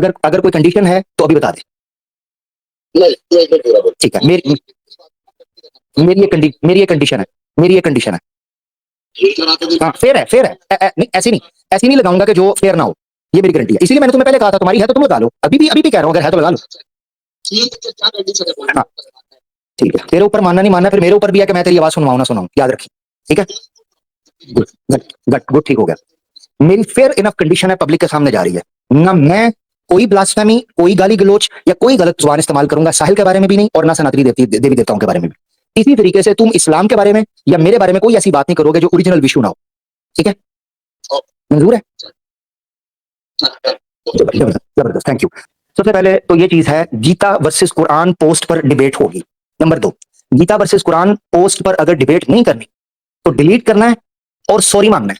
अगर अगर कोई कंडीशन है तो अभी बता दे। ठीक है, मेरी ये कंडीशन है, मेरी ये कंडीशन है। हाँ फेयर है, फेयर है। नहीं ऐसी नहीं लगाऊंगा कि जो फेयर ना हो, ये मेरी गारंटी है। इसीलिए मैंने तुम्हें पहले कहा था तुम्हारी है तो तुम लगा लो, अभी भी कह रहा हूँ अगर है तो लगा लो। हाँ ठीक है, तेरे ऊपर मानना नहीं मानना फिर मेरे ऊपर भी है कि मैं तेरी आवाज सुनवाऊं ना सुनाऊं, याद रखी। ठीक है, गुड गुड गुड, ठीक हो गया। मेरी फेयर इनफ कंडीशन है, पब्लिक के सामने जा रही है ना, मैं कोई ब्लास्फेमी, कोई गाली गलोच या कोई गलत जुबान इस्तेमाल करूंगा साहिल के बारे में भी नहीं, और ना सनातनी देवी देवताओं के बारे में भी। इसी तरीके से तुम इस्लाम के बारे में या मेरे बारे में कोई ऐसी बात नहीं करोगे जो ओरिजिनल विशु ना हो। ठीक है, मंजूर है? जबरदस्त, थैंक यू। सबसे पहले तो ये चीज है, गीता वर्सेस कुरान पोस्ट पर डिबेट होगी। Number 2, Gita versus Quran post पर अगर डिबेट नहीं करनी तो डिलीट करना है और सॉरी मांगना है।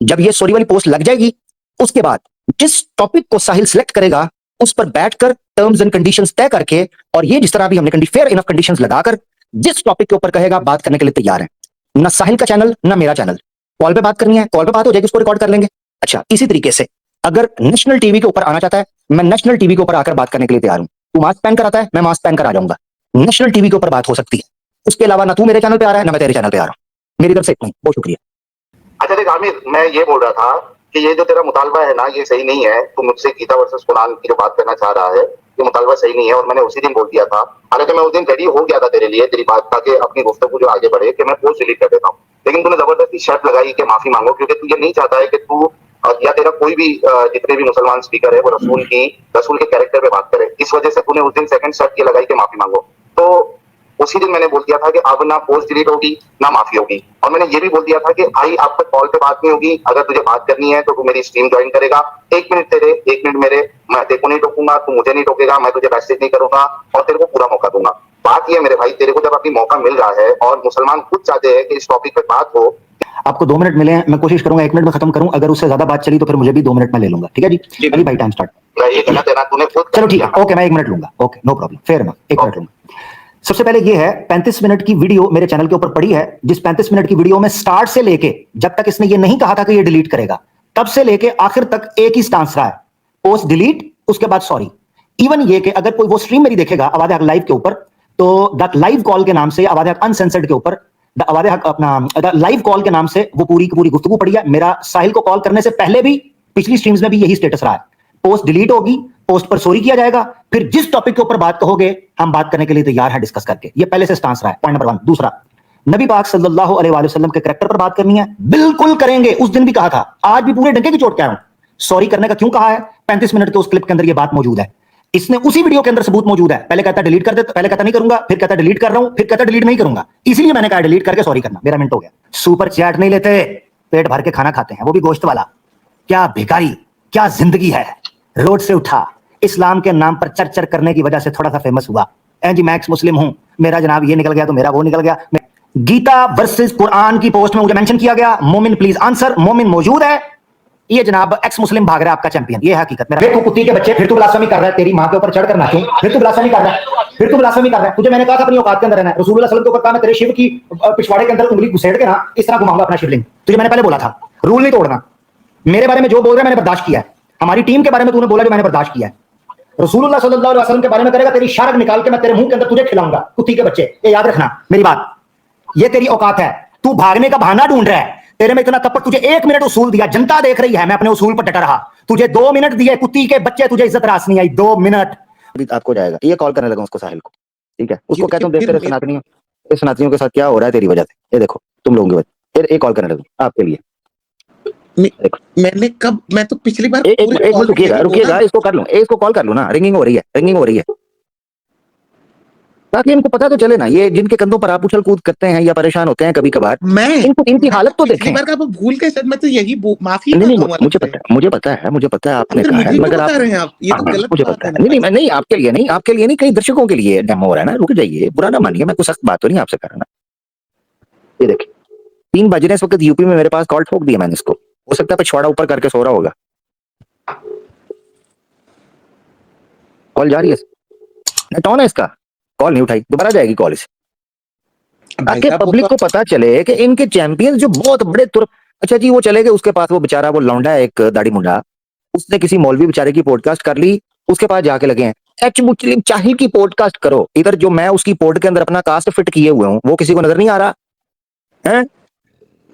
जब ये सॉरी वाली पोस्ट लग जाएगी उसके बाद जिस टॉपिक को साहिल सिलेक्ट करेगा उस पर बैठकर टर्म्स एंड कंडीशंस तय करके, और ये जिस तरह भी हमने फेयर इनफ कंडीशंस लगाकर जिस टॉपिक के ऊपर कहेगा बात करने के लिए तैयार है। ना साहिल का चैनल ना मेरा चैनल, कॉल पे बात करनी है कॉल पे बात हो जाएगी, उसको रिकॉर्ड कर लेंगे। अच्छा, इसी तरीके से अगर नेशनल टीवी के ऊपर आना चाहता है, मैं नेशनल टीवी के ऊपर आकर बात करने के लिए तैयार हूं। तू मास्क पहन कर आता है, मैं मास्क पहन कर आ जाऊंगा। नेशनल टीवी के ऊपर बात हो सकती है। उसके अलावा ना तू मेरे चैनल पे आ रहा है ना मैं तेरे चैनल पे आ रहा हूं। मेरी तरफ से इतना ही, बहुत शुक्रिया। अच्छा देख आमिर, मैं ये बोल रहा था कि ये जो तेरा मुतालबा है ना, ये सही नहीं है। तू मुझसे गीता वर्सेस कुरान की जो बात करना चाह रहा है, ये मुतालबा सही नहीं है, और मैंने उसी दिन बोल दिया था। हालांकि मैं उस दिन रेडी हो गया था तेरे लिए, तेरी बात का कि अपनी गुफ्तगू जो आगे बढ़े कि मैं पोस्ट डिलीट कर देता हूँ, लेकिन तूने जबरदस्ती शर्त लगाई कि माफी मांगो, क्योंकि तू ये नहीं चाहता है कि तू या तेरा कोई भी जितने भी मुसलमान स्पीकर है वो रसूल के कैरेक्टर पे बात करे। इस वजह से तूने उस दिन सेकंड शर्त ये लगाई कि माफी मांगो। तो उसी दिन मैंने बोल दिया था कि अब ना पोस्ट डिलीट होगी ना माफी होगी, और मैंने ये भी बोल दिया था कि भाई अब तक कॉल पे बात नहीं होगी, अगर तुझे बात करनी है तो तू मेरी स्ट्रीम ज्वाइन करेगा, 1 मिनट तेरे 1 मिनट मेरे, मैं तेरे को नहीं टोकूंगा, तू मुझे नहीं टोकेगा, मैं तुझे मैसेज नहीं करूंगा और तेरे को पूरा मौका दूंगा। बात ये मेरे भाई, तेरे को जब अभी मौका मिल रहा है और मुसलमान खुद चाहते हैं कि इस टॉपिक पे बात हो। आपको 2 मिनट मिले हैं, मैं कोशिश करूंगा 1 मिनट में खत्म करूं, अगर उससे ज्यादा बात चली तो फिर मुझे भी 2 मिनट में ले लूंगा। ठीक है जी, अभी भाई टाइम स्टार्ट। ये गलत है ना, तूने खुद। चलो ठीक है, ओके मैं 1 मिनट लूंगा, ओके नो प्रॉब्लम, फेयर ना 1 मिनट लूंगा। सबसे पहले ये है, 35 मिनट की वीडियो मेरे चैनल के ऊपर पड़ी है, जिस 35 मिनट की वीडियो में स्टार्ट से लेके जब तक इसने ये नहीं कहा था कि ये डिलीट करेगा, तब से लेके आखिर तक एक ही स्टांस रहा है, पोस्ट डिलीट उसके बाद सॉरी। इवन ये कि अगर कोई वो स्ट्रीम मेरी देखेगा आवाज़ हक लाइव के ऊपर, तो द लाइव कॉल के नाम से आवाज़ हक अनसेंसर्ड के ऊपर द आवाज़ हक अपना लाइव कॉल के नाम से वो पूरी की पूरी गुफ्तगू पड़ी है। मेरा साहिल को कॉल करने से पहले भी पिछली स्ट्रीम्स में भी यही स्टेटस रहा है, पोस्ट डिलीट होगी, पोस्ट पर सॉरी किया जाएगा, फिर जिस टॉपिक के ऊपर बात कहोगे हम बात करने के लिए तैयार है डिस्कस करके। ये पहले से स्टांस रहा है, पॉइंट नंबर 1। दूसरा, नबी पाक सल्लल्लाहु अलैहि वसल्लम के कैरेक्टर पर बात करनी है, बिल्कुल करेंगे। उस दिन भी कहा था, आज भी पूरे डंके की चोट कह रहा हूं। सॉरी करने का क्यों कहा है? 35 मिनट के उस क्लिप के अंदर ये बात मौजूद है, इसने उसी वीडियो के अंदर सबूत मौजूद है। पहले कहता डिलीट कर दे, पहले कहता नहीं करूंगा, फिर कहता डिलीट कर रहा हूं, फिर कहता डिलीट नहीं करूंगा। इसलिए मैंने कहा डिलीट करके सॉरी करना। मेरा मिनट हो गया। सुपर चैट नहीं लेते, पेट भर के खाना खाते हैं, वो भी गोश्त वाला। क्या भिखारी, क्या जिंदगी है। रोड से उठा, इस्लाम के नाम पर चर्चा करने की वजह से थोड़ा सा फेमस हुआ, जी मैं एक्स मुस्लिम हूं, मेरा जनाब ये निकल गया तो मेरा वो निकल गया। गीता वर्सेस कुरान की पोस्ट में मुझे मेंशन किया गया, मोमिन प्लीज आंसर। मोमिन मौजूद है, ये जनाब एक्स मुस्लिम भाग रहा है आपका चैंपियन, ये है हकीकत। मेरा फिर तू कुत्ती के बच्चे, फिर तू ब्लास्फेमी कर रहा है, तेरी मां के ऊपर चढ़ करना क्यों? फिर तू ब्लास्फेमी कर रहा है, फिर तू ब्लास्फेमी कर रहा है। तुझे मैंने कहा था अपनी औकात के अंदर रहना है। रसूलुल्लाह सल्लल्लाहु अलैहि वसल्लम के ऊपर कहा मैं तेरे शिव की पिछवाड़े के अंदर उंगली घुसेड़ के ना इस तरह घुमाऊंगा अपना शिवलिंग। तुझे मैंने पहले बोला था, रूल नहीं तोड़ना। मेरे बारे में जो बोल रहा है मैंने बर्दाश्त किया है, हमारी टीम के बारे में तूने बोला जो मैंने बर्दाश्त किया है। रसूलुल्लाह सल्लल्लाहु अलैहि वसल्लम के बारे में करेगा, तेरी शारक निकाल के मैं तेरे मुंह के अंदर तुझे खिलाऊंगा, कुत्ती के बच्चे। ये याद रखना मेरी बात, ये तेरी औकात है। तू भागने का बहाना ढूंढ रहा है, तेरे में इतना कपट। तुझे 1 मिनट उसूल दिया, जनता देख रही है, मैं अपने उसूल पर डटा रहा। तुझे 2 मिनट दिए, कुत्ती के बच्चे, तुझे इज्जत रास नहीं आई। 2 मिनट आपको जाएगा। ये कॉल करने लगा उसको, साहिल को, ठीक है, उसको कहता हूं देखते रहे सनातनियों, इस सनातनियों के साथ क्या हो रहा है तेरी वजह से। ये देखो तुम लोगों की वजह, फिर एक कॉल करने लगा आपके लिए। मैंने कब, मैं तो पिछली बार एक मिनट रुकिएगा, इसको कर लो, इसको कॉल कर लो ना, रिंगिंग हो रही है, ताकि इनको पता तो चले ना, ये जिनके कंधों पर आप उछल कूद करते हैं या परेशान होते हैं कभी कभार, मैं इनकी हालत तो देखें। बार का भूल के शायद मैं तो यही माफी नहीं, मुझे पता है आपने कहा है, मगर आप ये तो गलत मुझे पता है। नहीं आपके लिए नहीं, कई दर्शकों के लिए डेमो हो रहा है ना। रुक जाइए, बुरा ना मानिए, मैं कुछ सख्त बात तो नहीं आपसे कर रहा ना। ये देखिए 3 बज रहे हैं इस वक्त, यूपी में मेरे पास कॉल ठोक दिया मैंने इसको, हो सकता है पिछवाड़ा ऊपर करके सो रहा होगा। कॉल जा रही है, नेट ऑन है इसका, कॉल नहीं उठाई, दोबारा जाएगी कॉल इसे, ताकि पब्लिक को पता चले कि इनके चैंपियंस जो बहुत बड़े तुर। अच्छा जी, वो चले गए, उसके पास वो बेचारा वो लौंडा है एक दाढ़ी मुंडा, उसने किसी मौलवी बेचारे की पॉडकास्ट कर ली उसके पास जाके लगे हैं एच मुस्लिम चाहिल की पॉडकास्ट करो। इधर जो मैं उसकी पॉड के अंदर अपना कास्ट फिट किए हुए हूँ वो किसी को नजर नहीं आ रहा है।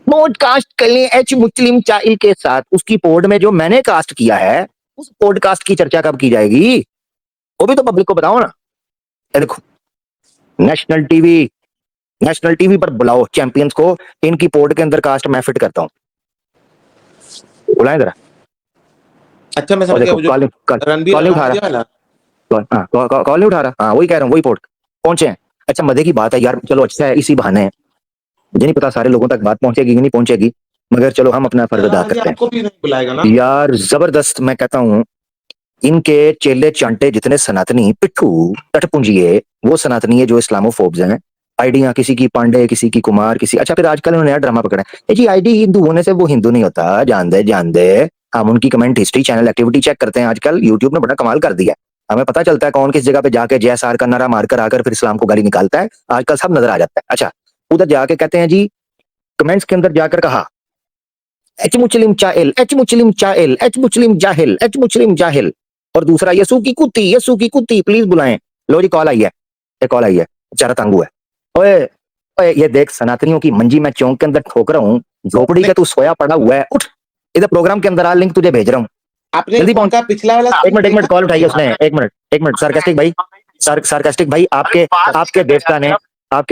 पॉडकास्ट कर लें एच मुस्लिम चाहिल के साथ, उसकी पॉड में जो मैंने कास्ट किया है उस पॉडकास्ट की चर्चा कब की जाएगी वो भी तो पब्लिक को बताओ ना। ये देखो नेशनल टीवी पर बुलाओ चैंपियंस को, इनकी पॉड के अंदर कास्ट मैं फिट करता हूँ, बुलाएं जरा। अच्छा मैं और समझ गया, देखो वो जो कॉल रणबीर नहीं उठा अलाहाबादी वाला। रहा, कॉल नहीं उठा रहा। हाँ वही कह रहा हूँ, वही पॉड पहुंचे हैं। अच्छा मजे की बात है यार, चलो अच्छा है इसी बहाने, मुझे नहीं पता सारे लोगों तक बात पहुंचेगी कि नहीं पहुंचेगी, मगर चलो हम अपना फर्ज अदा अलाहाबादी करते हैं आपको भी नहीं बुलाएगा ना? यार। जबरदस्त, मैं कहता हूँ इनके चेले चांटे जितने सनातनी पिट्ठू टटपुंजिए, वो सनातनी है जो इस्लामोफोब्स हैं। आइडिया किसी की पांडे, किसी की कुमार, किसी अच्छा फिर आजकल उन्होंने नया ड्रामा पकड़ा है ये जी आईडी हिंदू होने से वो हिंदू नहीं होता, जान दे। हम उनकी comment history channel activity check करते हैं, आजकल यूट्यूब ने बड़ा कमाल कर दिया है, हमें पता चलता है कौन किस जगह पे जाके जय सार का नारा मारकर आकर फिर इस्लाम को गाली निकालता है, आजकल सब नजर आ जाता है। अच्छा उधर जाके कहते हैं जी, कमेंट्स के अंदर जाकर कहा एच मुस्लिम चाइल, एच मुस्लिम चाइल, एच मुस्लिम जाहिल, एच मुस्लिम जाहिल। और दूसरा यसू की कुत्ती प्लीज बुलाएं। लो जी कॉल आई है, ये कॉल आई है, बेचारा तंगू है। ओए ओए ये देख सनातनियों की मंजी मैं चौक के अंदर ठोक रहा हूँ, झोपड़ी के तू सोया पड़ा हुआ है, उठ इधर प्रोग्राम के अंदर आ, लिंक तुझे भेज रहा हूँ, आपने जल्दी पहुंच। उनका पिछला वाला एक मिनट देखा? कॉल उठाई उसने, एक मिनट सार्कास्टिक भाई, सार्कास्टिक भाई आपके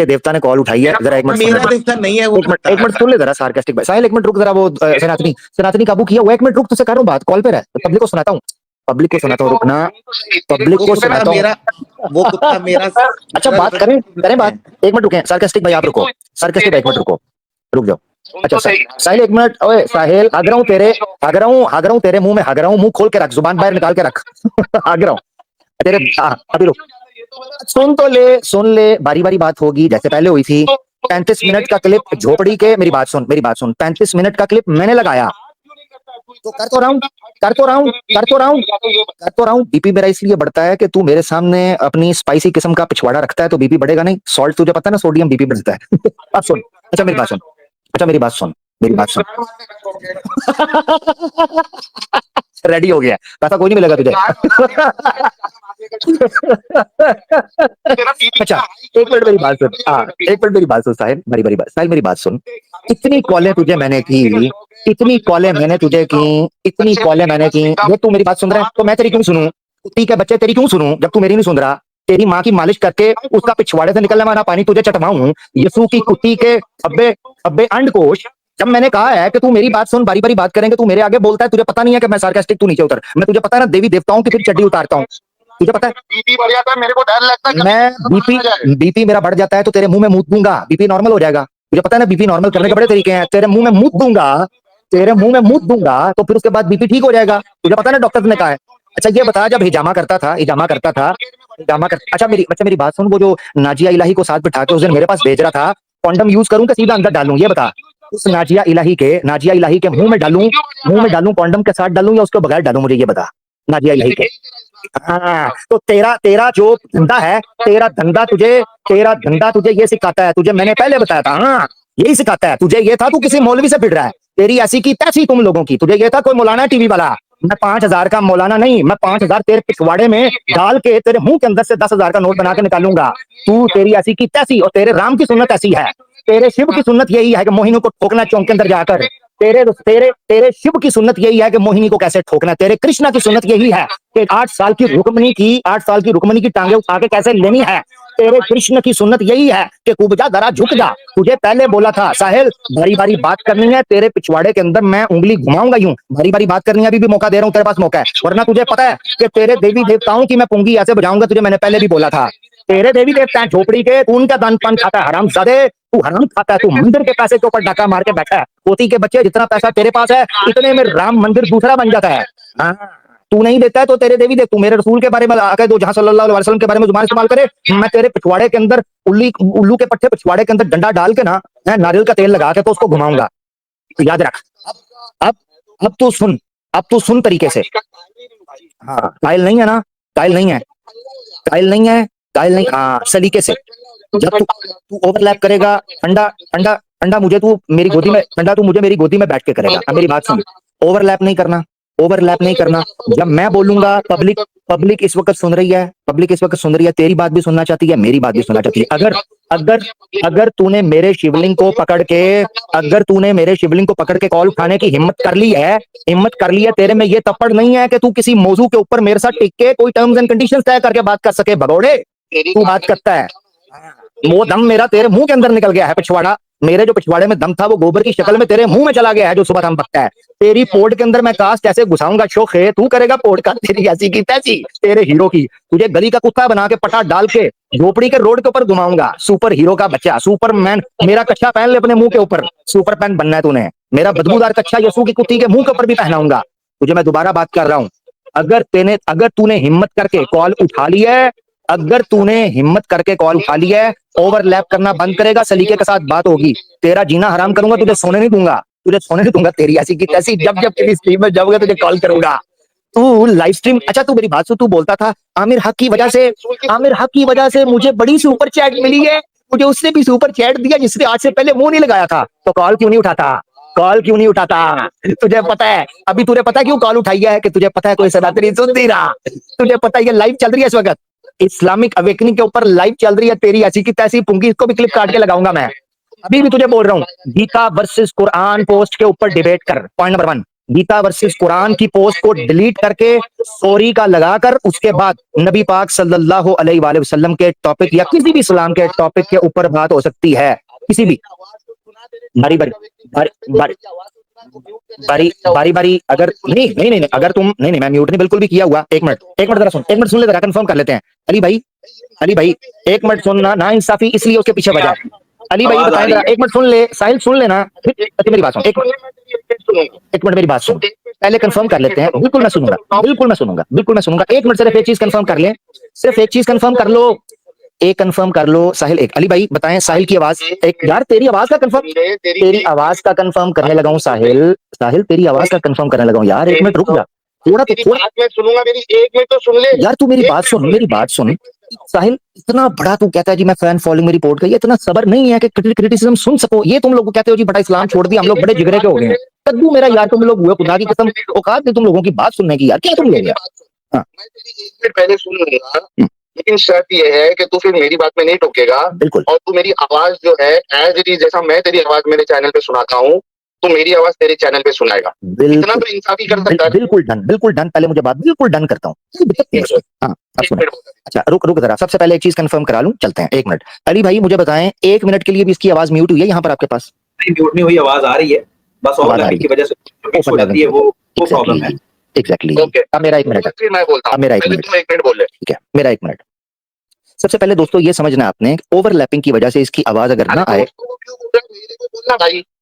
देवता ने कॉल उठाई है, जरा एक मिनट सुन मेरा ले। देवता नहीं है वो, पता एक है। मिनट सुन ले जरा सार्कास्टिक भाई, साहिल एक मिनट रुक जरा, वो सनातनी काबू किया हुआ, एक मिनट रुक, तुझसे कर रहा हूँ बात, कॉल पे रह, पब्लिक को सुनाता हूँ, रुकना, पब्लिक वो को कुत्ता सुनाता हूँ। मेरा, वो कुत्ता मेरा अच्छा मेरा बात देवता करें नहीं बात, है। एक मिनट रुके सार्कास्टिक भाई, आप रुको सार्कास्टिक भाई, एक मिनट रुको, रुक जाओ। अच्छा साहिल एक मिनट, ओए साहिल हाग रहा हूँ तेरे मुंह में, हाग रहा हूँ, मुंह खोल के रख, जुबान बाहर निकाल के रख हाग रहा हूँ तेरे, अभी रुक, सुन ले, बारी बारी बात होगी जैसे पहले हुई थी। 35 मिनट का क्लिप झोपड़ी के, मेरी बात सुन 35 मिनट का क्लिप मैंने लगाया तो कर तो रहा हूँ। बीपी मेरा इसलिए बढ़ता है कि तू मेरे सामने अपनी स्पाइसी किस्म का पिछवाड़ा रखता है तो बीपी बढ़ेगा नहीं, सॉल्ट तुझे पता है ना, सोडियम बीपी बढ़ता है अब सुन, अच्छा मेरी बात सुन, रेडी हो गया, पैसा कोई नहीं मिलेगा तुझे अच्छा एक मिनट मेरी बात सुन, हाँ एक मिनट मेरी बात सुन साहिल, साहिल मेरी बात सुन, इतनी कॉलें तुझे मैंने की, इतनी कॉलें मैंने की, ये तू मेरी बात सुन रहा है तो मैं तेरी क्यों सुनूं, ठीक है बच्चे तेरी क्यों सुनूं जब तू मेरी नहीं सुन रहा, तेरी माँ की मालिश करके उसका पिछवाड़े से निकलने वाला पानी तुझे चटवाऊं, यसू की कुत्ती के अब्बे अब्बे अंडकोश। जब मैंने कहा है कि तू मेरी बात सुन, बारी बारी बात करेंगे, तू मेरे आगे बोलता है, तुझे पता नहीं है कि मैं सार्कास्टिक, तू नीचे उतर, मैं तुझे पता है ना देवी देवताओं की फिर चड्डी उतारता हूँ, तुझे पता है बीपी बढ़ जाता है, मेरे को डर लगता है मैं बीपी मेरा बढ़ जाता है तो तेरे मुंह में मूत दूंगा, बीपी नॉर्मल हो जाएगा, तुझे पता है ना बीपी नॉर्मल करने के बड़े तरीके हैं, तेरे मुंह में मूत दूंगा तो फिर उसके बाद बीपी ठीक हो जाएगा, तुझे पता है ना डॉक्टर ने कहा है। अच्छा ये बता, जब हिजामा करता था अच्छा मेरी बात सुन, वो जो नाजिया इलाही को साथ बिठा के उस दिन मेरे पास भेज रहा था, कॉन्डम यूज करूं कि सीधा अंदर डालूं, ये बता, उस नाजिया इलाही के मुंह में डालूं कॉन्डम के साथ डालूं या उसके बगैर डालूं, मुझे ये बता, नाजिया इलाही के। हाँ तो तेरा जो धंधा है, तेरा धंधा तुझे ये सिखाता है, तुझे मैंने पहले बताया था, हाँ यही सिखाता है तुझे, ये था तू किसी मौलवी से भिड़ रहा है, तेरी ऐसी की तैसी तुम लोगों की, तुझे ये था कोई मौलाना टीवी वाला, मैं 5,000 का मौलाना नहीं, मैं 5,000 तेरे पिछवाड़े में डाल के तेरे मुंह के अंदर से 10,000 का नोट बना के निकालूंगा, तू तेरी ऐसी की तैसी, और तेरे राम की सुन्नत ऐसी है, तेरे शिव की सुन्नत यही है कि मोहिनी को ठोकना चौक के अंदर जाकर, तेरे शिव की सुन्नत यही है कि मोहिनी को कैसे ठोकना, तेरे कृष्णा की सुन्नत यही है कि 8 साल की रुक्मणी की टांगे उठा के कैसे लेनी है, तेरे कृष्ण की सुन्नत यही है कि कुबजा जरा झुक जा, तुझे पहले बोला था साहिल, बारी बारी बात करनी है, तेरे पिछवाड़े के अंदर मैं उंगली घुमाऊंगा यूं, बारी बारी बात करनी है, अभी भी मौका दे रहा हूं, तेरे पास मौका है, वरना तुझे पता है कि तेरे देवी देवताओं की मैं पुंगी ऐसे बजाऊंगा, तुझे मैंने पहले भी बोला था, तेरे देवी देवता झोपड़ी के, तू उनका दान पान खाता है, हरामजादे तू हराम खाता है, तू मंदिर के पैसे के ऊपर डाका मार के बैठा है, पोती के बच्चे जितना पैसा तेरे पास है इतने में राम मंदिर दूसरा बन जाता है, हाँ तू नहीं देता है तो तेरे देवी देव, तू मेरे रसूल के बारे में आके दो जहां सल्लल्लाहु अलैहि वसल्लम के बारे में जुबान इस्तेमाल करे, मैं तेरे पिछवाड़े के अंदर उल्लू के पट्टे पिछवाड़े के अंदर डंडा डाल के ना, मैं नारियल का तेल लगा के तो उसको घुमाऊंगा, तो याद रख। अब अब तू सुन तरीके से, हाँ कायल नहीं है ना, कायल नहीं, हाँ सलीके से, जब तू ओवरलैप करेगा, ठंडा मुझे तू मेरी गोदी में, ठंडा तू मुझे मेरी गोदी में बैठ के करेगा, अब मेरी बात सुन, ओवरलैप नहीं करना, ओवरलैप नहीं करना। जब मैं बोलूंगा पब्लिक इस वक्त सुन रही है, पब्लिक इस वक्त सुन रही है, तेरी बात भी सुनना चाहती है, मेरी बात भी सुनना चाहती है। अगर तूने मेरे शिवलिंग को पकड़ के कॉल उठाने की हिम्मत कर ली है तेरे में ये तपड़ नहीं है कि तू किसी मौजू के ऊपर मेरे साथ टिक के कोई टर्म्स एंड कंडीशंस तय करके बात कर सके। भगोड़े तू बात करता है, वो दम मेरा तेरे मुंह के अंदर निकल गया है। पिछवाड़ा, मेरे जो पिछवाड़े में दम था वो गोबर की शक्ल में तेरे मुंह में चला गया है, जो सुबह दम बकता है। तेरी पोर्ट के अंदर मैं कास्ट ऐसे घुसाऊंगा, शोख है तू करेगा पोर्ट का, तेरी ऐसी की तैसी, तेरे हीरो की। तुझे गली का कुत्ता बना के पटा डाल के झोपड़ी के रोड के ऊपर घुमाऊंगा। सुपर हीरो का बच्चा, सुपरमैन। मेरा कच्छा पहन ले अपने मुंह के ऊपर, सुपर पैन बनना है तूने। मेरा बदबूदार कच्छा यसू की कुत्ती के मुंह के ऊपर भी पहनाऊंगा तुझे। मैं दोबारा बात कर रहा हूं, अगर तूने हिम्मत करके कॉल उठा ली है, ओवरलैप करना बंद करेगा, सलीके के साथ बात होगी, तेरा जीना हराम करूंगा, तुझे सोने नहीं दूंगा। तेरी ऐसी की तैसी, जब तेरी स्ट्रीम में जाऊंगा तुझे कॉल करूंगा। तू लाइव स्ट्रीम, अच्छा तू मेरी बात सुन, तू बोलता था आमिर हक की वजह से मुझे बड़ी सुपर चैट मिली है, मुझे उसने भी सुपर चैट दिया जिसने आज से पहले मुंह नहीं लगाया था। तो कॉल क्यों नहीं उठाता? तुझे पता है, अभी तुझे पता है क्यों कॉल उठाई है? कि तुझे पता है कोई सदा तेरी सुन नहीं रहा। तुझे पता है ये लाइव चल रही है इस वक्त, इस्लामिक अवेकनिंग के ऊपर लाइव चल रही है। तेरी ऐसी की तैसी पुंगी, इसको भी क्लिप काट के लगाऊंगा मैं। अभी भी तुझे बोल रहा हूं, गीता वर्सेस कुरान पोस्ट के ऊपर डिबेट कर। Point number 1, Gita versus Quran की पोस्ट को डिलीट करके सॉरी का लगाकर उसके बाद नबी पाक सल्लल्लाहु अलैहि वसल्लम के टॉपिक या किसी भी इस्लाम के टॉपिक के ऊपर बात हो सकती है। किसी भी बारी अगर नहीं, अगर तुम नहीं, मैं म्यूट नहीं बिल्कुल भी किया हुआ। एक मिनट जरा सुन ले जरा, कंफर्म कर लेते हैं। अली भाई एक मिनट सुनना, ना इंसाफी इसलिए उसके पीछे बजा। अली भाई बताएं जरा, एक मिनट सुन ले, साहिल सुन लेना, फिर मेरी बात सुन। एक मिनट मेरी बात सुन, पहले कंफर्म कर लेते हैं। बिल्कुल मैं सुनूंगा। एक मिनट सिर्फ एक चीज कंफर्म कर ले, सिर्फ एक चीज कंफर्म कर लो, कंफर्म कर लो साहिल। अली भाई बताएं, साहिल की आवाज यार, तेरी आवाज का कंफर्म करने लगा हूं साहिल, तेरी आवाज का कंफर्म करने लगा हूं यार। एक मिनट रुक जा, थोड़ा मैं सुनूंगा, मेरी एक मिनट तो सुन ले यार। तू मेरी बात सुन साहिल। इतना बड़ा तू कहता है जी मैं फैन फॉलोइंग में रिपोर्ट करी, इतना सबर नहीं है कि क्रिटिसिज्म सुन सको। ये तुम लोग कहते हो जी बड़ा इस्लाम छोड़ दिया, हम लोग बड़े जिगरे के हो गए हैं। कद्दू मेरा यार, तुम लोग हुए खुदा की कसम, औकात नहीं तुम लोगों की बात सुनने की यार। क्या तुम लोग यार? मैं तेरी एक मिनट पहले सुन लूंगा, लेकिन शर्त ये है कि तू फिर मेरी बात में नहीं टोकेगा। बिल्कुल। और तू मेरी आवाज जो है एज इट इज, जैसा मैं तेरी आवाज मेरे चैनल पे सुनाता हूँ, तो मेरी आवाज तेरे चैनल पे सुनाएगा। इतना तो इंसाफी कर सकता है। बिल्कुल डन। पहले मुझे बात बिल्कुल डन करता हूँ। हाँ, अच्छा रुक जरा, सबसे पहले एक चीज कंफर्म करा लूं, चलते हैं। एक मिनट अली भाई मुझे बताएं, 1 मिनट के लिए भी इसकी आवाज म्यूट हुई है यहाँ पर आपके पास? म्यूट नहीं हुई, आवाज आ रही है, बस ओवरलैपिंग की वजह से हो जाती है, वो प्रॉब्लम है। एग्जैक्टली। अब मेरा 1 मिनट है, फिर मैं बोलता हूं, मेरा 1 मिनट, तू 1 मिनट बोल ले। ठीक है, मेरा 1 मिनट। सबसे पहले दोस्तों ये समझना आपने, ओवरलैपिंग की वजह से इसकी आवाज अगर ना आए,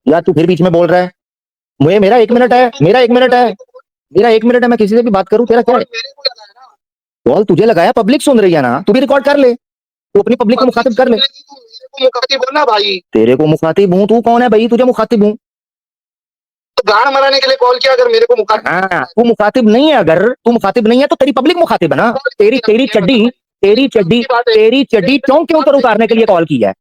यार तू फिर बीच में बोल रहा है। मेरा 1 मिनट है, मेरा 1 मिनट है, मैं किसी से भी बात करूं, तेरा क्या है? कॉल तुझे लगाया, पब्लिक सुन रही है ना, तू भी रिकॉर्ड कर ले, तू अपनी पब्लिक को मुखातिब कर ले। मुखातिब होना भाई, तेरे को मुखातिब हूं, तू कौन है भाई? तुझे मुखातिब हूं तो गाड़ मराने के लिए कॉल किया। अगर मेरे को मुखातिब, हाँ, तू मुखातिब नहीं है, अगर तू मुखातिब नहीं है तो तेरी पब्लिक मुखातिब है ना। तेरी चड्डी क्यों ऊपर उतारने के लिए कॉल की है?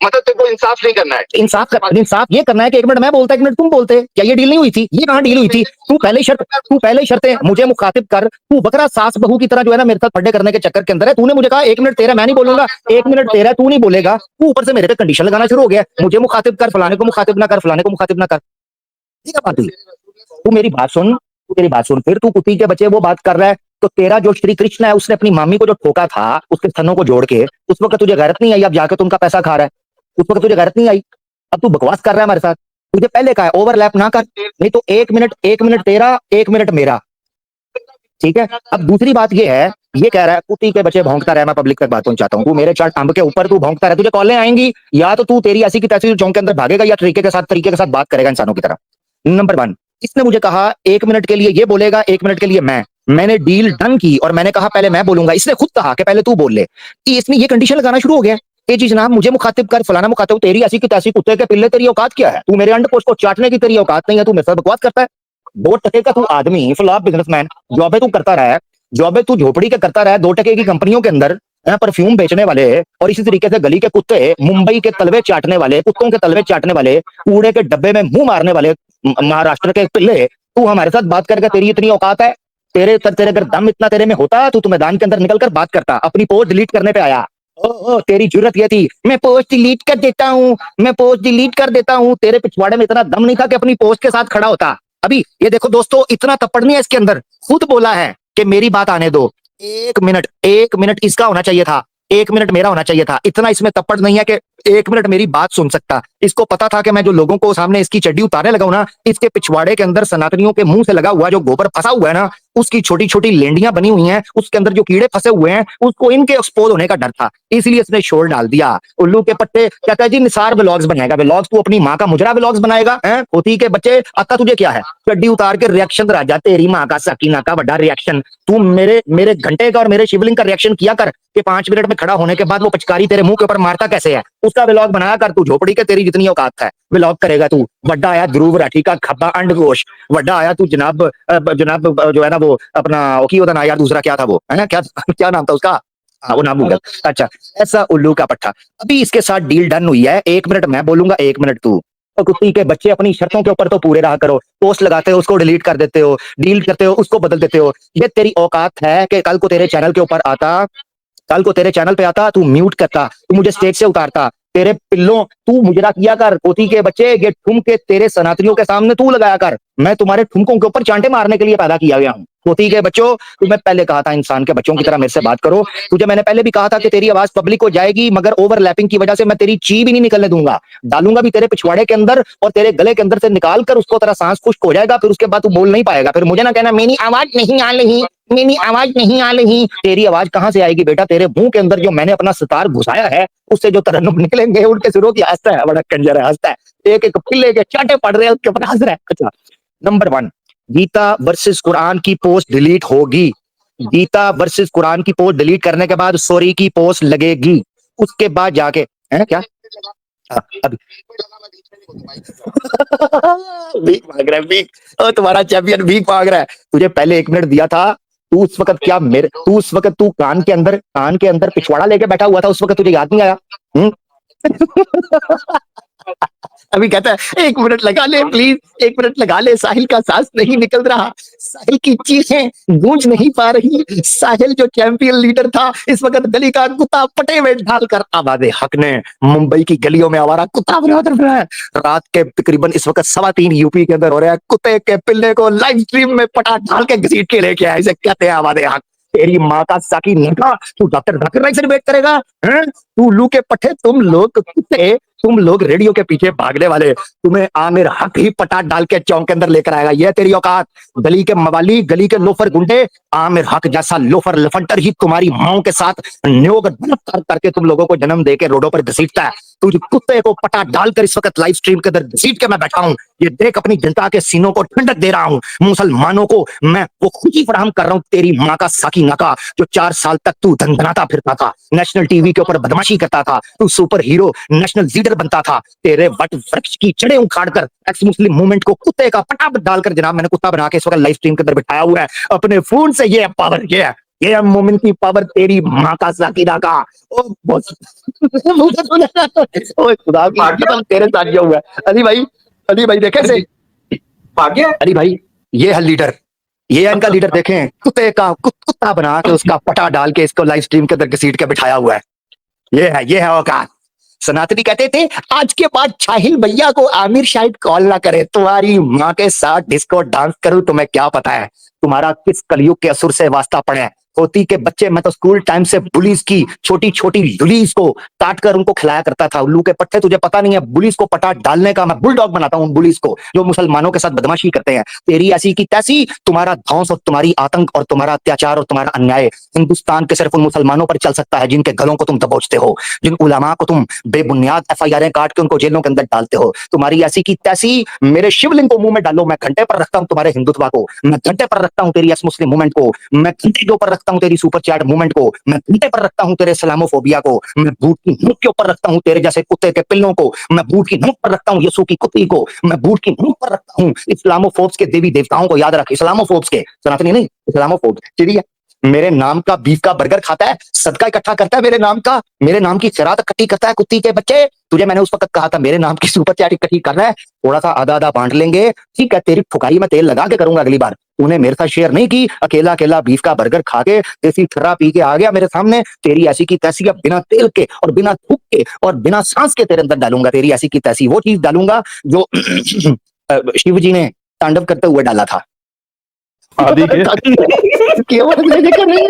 मतलब तेरे को इंसाफ नहीं करना है। इंसाफ ये करना है कि 1 मिनट मैं बोलता, 1 मिनट तुम बोलते। क्या ये डील नहीं हुई थी? ये कहाँ डील हुई थी? तू पहले ही शर्तें मुझे मुखातिब कर। तू बकरा सास बहू की तरह जो है ना मेरे साथ बर्थडे करने के चक्कर के अंदर है। तूने मुझे कहा 1 मिनट तेरा, मैं नहीं बोलूंगा, 1 मिनट तेरा, तू नहीं बोलेगा। तू ऊपर से मेरे पे कंडीशन लगाना शुरू हो गया, मुझे मुखातिब कर, फलाने को मुखातिब ना कर। ठीक है बात हुई? तू मेरी बात सुन, फिर तू कुत्ती के बच्चे वो बात कर रहा है। तो तेरा जो श्री कृष्ण है, उसने अपनी मामी को जो ठोका था उसके थनों को जोड़ के, उस वक्त तुझे गैरत नहीं आई? अब जाके तुम उनका पैसा खा रहा है, उस वक्त तुझे गैरत नहीं आई? अब तू बकवास कर रहा है हमारे साथ। तुझे पहले कहा है ओवरलैप ना कर, नहीं तो 1 मिनट तेरा, 1 मिनट मेरा। ठीक है। अब दूसरी बात ये है, ये कह रहा है कुत्ती के बच्चे भौंकता रहा, मैं पब्लिक तक बात पहुंचाता हूँ। तू मेरे चार अंब के ऊपर तू भौंकता रहा, तुझे कॉलें आएंगी, या तो तू तेरी ऐसी की तैसी चौंक के अंदर भागेगा, या तरीके के साथ बात करेगा इंसानों की तरह। नंबर 1, इसने मुझे कहा 1 मिनट के लिए ये बोलेगा, 1 मिनट के लिए मैंने डील डन की, और मैंने कहा पहले मैं बोलूंगा। इसने खुद कहा कि पहले तू बोल ले, कि इसने ये कंडीशन लगाना शुरू हो गया कि जी जनाब मुझे मुखातिब कर, फलाना मुखातिब। तेरी ऐसी की तैसी कुत्ते के पिल्ले, तेरी औकात क्या है? तू मेरे अंडकोश को चाटने की तेरी औकात नहीं है, तू मेरे साथ बकवास करता है। 2 टके का तू आदमी, फ्लॉप बिजनेसमैन, जॉबे तू करता रहा है, जॉबे तू झोपड़ी के करता रहा है, 2 टके की कंपनियों के अंदर परफ्यूम बेचने वाले, और इसी तरीके से गली के कुत्ते, मुंबई के तलवे चाटने वाले, कुत्तों के तलवे चाटने वाले, कूड़े के डब्बे में मुंह मारने वाले महाराष्ट्र के पिल्ले, तू हमारे साथ बात करके तेरी इतनी औकात है, तेरे अगर दम इतना तेरे में होता तो तू मैदान के अंदर निकल कर बात करता, अपनी पोस्ट डिलीट करने पे आया। ओ तेरी जुर्रत ये थी, मैं पोस्ट डिलीट कर देता हूँ, मैं पोस्ट डिलीट कर देता हूँ। तेरे पिछवाड़े में इतना दम नहीं था कि अपनी पोस्ट के साथ खड़ा होता। अभी ये देखो दोस्तों, इतना थप्पड़ नहीं है इसके अंदर, खुद बोला है कि मेरी बात आने दो। 1 मिनट इसका होना चाहिए था, 1 मिनट मेरा होना चाहिए था। इतना इसमें तप्पड़ नहीं है कि 1 मिनट मेरी बात सुन सकता। इसको पता था कि मैं जो लोगों को सामने इसकी चड्डी उतारने लगा हूं ना, इसके पिछवाड़े के अंदर सनातनियों के मुंह से लगा हुआ जो गोबर फंसा हुआ है ना, उसकी छोटी छोटी लेंडियां बनी हुई हैं, उसके अंदर जो कीड़े फंसे हुए हैं, उसको इनके एक्सपोज होने का डर था, इसलिए इसने शोर डाल दिया। उल्लू के पट्टे कहता है जी निसार व्लॉग्स बनाएगा। व्लॉग्स तू अपनी माँ का मुजरा व्लॉग्स बनाएगा हैं? होती के बच्चे, आता तुझे क्या है? चड्डी उतार के रिएक्शन राजा, तेरी माँ का सकीना का बड़ा रिएक्शन। तू मेरे घंटे का और मेरे शिवलिंग का रिएक्शन किया कर कि 5 मिनट में खड़ा होने के बाद वो पिचकारी तेरे मुंह के ऊपर मारता कैसे है, उसका व्लॉग बनाया कर। तू झोपड़ी के तेरी जितनी औकात है व्लॉग करेगा तू। बड़ा आया ध्रुव राठी का खब्बा अंडघोष, बड़ा आया तू जनाब जो है ना वो अपना की होता ना यार, दूसरा क्या था वो, है ना, क्या क्या नाम था उसका, हाँ वो नाम भूल गया। अच्छा, ऐसा उल्लू का पट्टा। अभी इसके साथ डील डन हुई है, 1 मिनट मैं बोलूंगा, 1 मिनट तू। और कुत्ती के बच्चे अपनी शर्तों के ऊपर तो पूरे रहा करो। पोस्ट लगाते हो उसको डिलीट कर देते हो, डील करते हो उसको बदल देते हो। ये तेरी औकात है कि कल को तेरे चैनल के ऊपर आता, कल को तेरे चैनल पे आता, तू म्यूट करता, तू मुझे स्टेज से उतारता, तेरे पिल्लों तू मुजरा किया कर। पोती के बच्चे ये ठुमके तेरे सनातनियों के सामने तू लगाया कर। मैं तुम्हारे ठुमकों के ऊपर चांटे मारने के लिए पैदा किया गया हूँ। पोती के बच्चों, तुम्हें पहले कहा था इंसान के बच्चों की तरह मेरे से बात करो। तुझे मैंने पहले भी कहा था कि तेरी आवाज पब्लिक हो जाएगी, मगर ओवरलैपिंग की वजह से मैं तेरी ची भी नहीं निकलने दूंगा। डालूंगा भी तेरे पिछवाड़े के अंदर और तेरे गले के अंदर से निकाल कर उसको तेरा सांस खुश्क हो जाएगा, फिर उसके बाद तू बोल नहीं पाएगा। फिर मुझे ना कहना मेरी आवाज नहीं आ रही, मेरी आवाज नहीं आ रही। तेरी आवाज कहां से आएगी बेटा? तेरे मुंह के अंदर जो मैंने अपना सितार घुसाया है, उससे जो तरन्नुम निकलेंगे उनके सिरों की। हंसता है, बड़ा कंजर है, हंसता है। एक एक पिल्ले के चांटे पड़ रहे हैं उसके ऊपर, हंस रहा है। अच्छा, नंबर 1, गीता वर्सेस कुरान की पोस्ट डिलीट होगी। गीता वर्सेस कुरान की पोस्ट डिलीट करने के बाद सॉरी की पोस्ट लगेगी, उसके बाद जाके है क्या अभी भीख मांग रहा है, भीख। ओ तुम्हारा चैंपियन भीख मांग रहा है। तुझे पहले 1 मिनट दिया था, तू उस वक्त क्या मेरे, तू उस वक्त तू कान के अंदर पिछवाड़ा लेके बैठा हुआ था, उस वक्त तुझे याद नहीं आया? अभी कहता है 1 मिनट लगा ले प्लीज, 1 मिनट लगा ले, साहिल का सांस नहीं निकल रहा, साहिल की चीखें गूंज नहीं पा रही। साहिल जो चैंपियन लीडर था, इस वक्त गली का कुत्ता पटे में डालकर आवाज़े हक ने मुंबई की गलियों में आवारा कुत्ता बना रहा है। रात के तकरीबन इस वक्त 3:15 यूपी के अंदर हो रहा है। कुत्ते के पिल्ले को लाइव स्ट्रीम में पटा डाल के घसीट के लेके आया, इसे कहते हैं आवाज़े हक। तेरी माँ का साकी नका, तू डॉक्टर जाकिर नाइक से डिबेट करेगा? तू लू के पट्टे, तुम लोग कुत्ते, तुम लोग रेडियो के पीछे भागने वाले, तुम्हें आमिर हक ही पटाट डाल के चौक के अंदर लेकर आएगा। ये तेरी औकात। गली के मवाली, गली के लोफर गुंडे, आमिर हक जैसा लोफर लफंटर ही तुम्हारी माओ के साथ न्योग बलात्कार करके तुम लोगों को जन्म देके रोडों पर घसीटता है। तुझ कुत्ते को पटा डालकर इस वक्त लाइव स्ट्रीम के अंदर घसीट के मैं बैठा हूं। ये देख, अपनी जनता के सीनों को ठंडक दे रहा हूं। मुसलमानों को मैं वो खुशी फराहम कर रहा हूं। तेरी माँ का साकी नाका, जो 4 साल तक तू धंधनाता फिरता था, नेशनल टीवी के ऊपर बदमाशी करता था, तू सुपर हीरो नेशनल लीडर बनता था। तेरे वट वृक्ष की जड़ें उखाड़कर एक्स मुस्लिम मूवमेंट को कुत्ते का पटा डालकर जनाब मैंने कुत्ता बना के इस वक्त लाइव स्ट्रीम के अंदर बिठाया हुआ है अपने फोन से। ये पावर, ये है मोमिन की पावर। तेरी माँ का साकिना का ओ बॉस ओ खुदा की कसम, तेरे साथ जो हुआ है। अली भाई देखे से भाग्य अली भाई, ये है लीडर, ये है इनका लीडर। देखें, कुत्ते का कुत्ता बना के उसका पटा डाल के इसको लाइव स्ट्रीम के अंदर घसीट के बिठाया हुआ है। ये है औकात। सनातनी कहते थे आज के बाद शाहिल भैया को आमिर शाहिद कॉल ना करे। तुम्हारी माँ के साथ डिस्को डांस करूं, तुम्हें क्या पता है तुम्हारा किस कलयुग के असुर से वास्ता पड़े। होती के बच्चे, मैं तो स्कूल टाइम से बुलीज की छोटी छोटी लुलीज को काट कर उनको खिलाया करता था। उल्लू के पट्टे, तुझे पता नहीं है बुलीज को पटा डालने का मैं बुलडॉग बनाता हूँ। बुलीज को जो मुसलमानों के साथ बदमाशी करते हैं। तेरी ऐसी की तैसी, तुम्हारा ध्वंस और तुम्हारी आतंक और तुम्हारा अत्याचार और तुम्हारा अन्याय हिंदुस्तान के सिर्फ उन मुसलमानों पर चल सकता है जिनके गलों को तुम दबोचते हो, जिन उलमा को तुम बेबुनियाद FIR काट के उनको जेलों के अंदर डालते हो। तुम्हारी ऐसी की तैसी, मेरे शिवलिंग को मुंह में डालो, मैं घंटे पर रखता हूँ तुम्हारे हिंदुत्व को, मैं घंटे पर रखता हूँ तेरी मुस्लिम मूवमेंट को, मैं घंटे के ऊपर रखता हूँ तेरी सुपर चैट मूवमेंट को, मैं घंटे पर रखता हूँ तेरे इस्लामोफोबिया को, मैं बूट की नोक के ऊपर रखता हूँ तेरे जैसे कुत्ते के पिल्लों को, मैं बूट की नोक पर रखता हूँ यसू की कुत्ती को, मैं बूट की नोक पर रखता हूँ इस्लामोफोब्स के देवी देवताओं को। याद रख, इस्लामोफोब्स के, सनातनी नहीं, इस्लामोफोब्स। ठीक है, मेरे नाम का बीफ का बर्गर खाता है, सदका इकट्ठा करता है मेरे नाम की खैरात इकट्ठी करता है कुत्ती के बच्चे। तुझे मैंने उस वक्त कहा था मेरे नाम की सुपर चैट इकट्ठी कर रहा है, थोड़ा सा आधा आधा बांट लेंगे, ठीक है, तेरी फुकाई में तेल लगा के करूंगा अगली बार। तूने मेरे साथ शेयर नहीं की, अकेला अकेला बीफ का बर्गर खा के देसी खर्रा पी के आ गया मेरे सामने। तेरी ऐसी की तैसी अब बिना तेल के और बिना थूक के और बिना सांस के तेरे अंदर डालूंगा, तेरी ऐसी की तैसी वो चीज डालूंगा जो शिव जी ने तांडव करते हुए डाला था। आदि के केवल लेने का नहीं।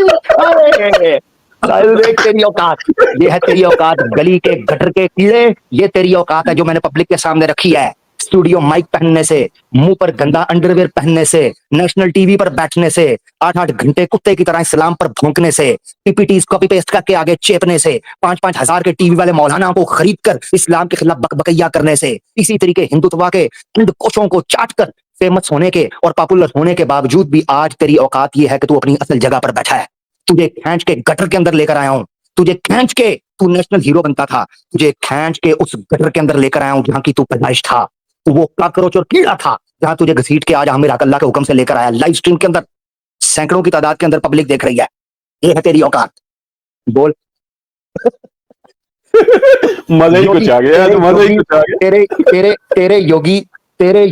अरे, देख तेरी औकात, ये है तेरी औकात गली के गटर के कीड़े, ये तेरी औकात है जो मैंने पब्लिक के सामने रखी है। स्टूडियो माइक पहनने से, मुंह पर गंदा अंडरवेयर पहनने से, नेशनल टीवी पर बैठने से, 8-8 घंटे कुत्ते की तरह इस्लाम पर भौंकने से, पीपीटीज कॉपी पेस्ट करके आगे चेपने से, 5-5 हजार के टीवी वाले मौलाना को खरीद कर इस्लाम के खिलाफ बकबकैया करने से, इसी तरीके हिंदुत्व के कोशों को चाट कर फेमस होने के और पॉपुलर होने के बावजूद भी आज तेरी औकात ये है कि तू अपनी असल जगह पर बैठा है। तुझे खींच के गटर के अंदर लेकर आया हूं, तुझे खींच के, तू नेशनल हीरो बनता था, तुझे खींच के उस गटर के अंदर लेकर आया हूं जहां की तू पैदाइश था। तू वो काकरोच और कीड़ा था जहां तुझे घसीट के आज हमें अल्लाह के हुक्म से लेकर आया। लाइव स्ट्रीम के अंदर सैकड़ों की तादाद के अंदर पब्लिक देख रही है। ये है तेरी औकात। बोल। मजा ही कुछ आ गया, मजा ही कुछ आ गया। तेरे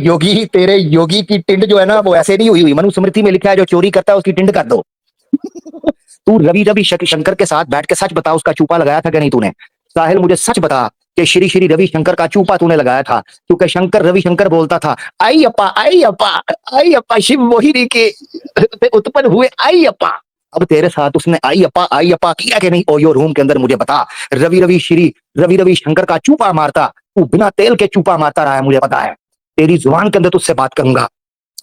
योगी की टिंड जो है ना वो ऐसे नहीं हुई। मनुस्मृति में लिखा है जो चोरी करता है उसकी टिंड कर दो। तू रवि शंकर के साथ बैठ के सच बता, उसका चूपा लगाया था कि नहीं तूने? साहिल मुझे सच बता कि श्री रवि शंकर का चूपा तूने लगाया था, क्योंकि रवि शंकर बोलता था आई अप्पा शिव मोहिनी के उत्पन्न हुए आई अप्पा। अब तेरे साथ उसने आई अप्पा किया कि नहीं? ओयो रूम के अंदर मुझे बता। रवि शंकर का चूपा मारता, तू बिना तेल के चूपा मारता रहा है, मुझे पता है। तेरी जुबान के अंदर तुझसे बात करूंगा।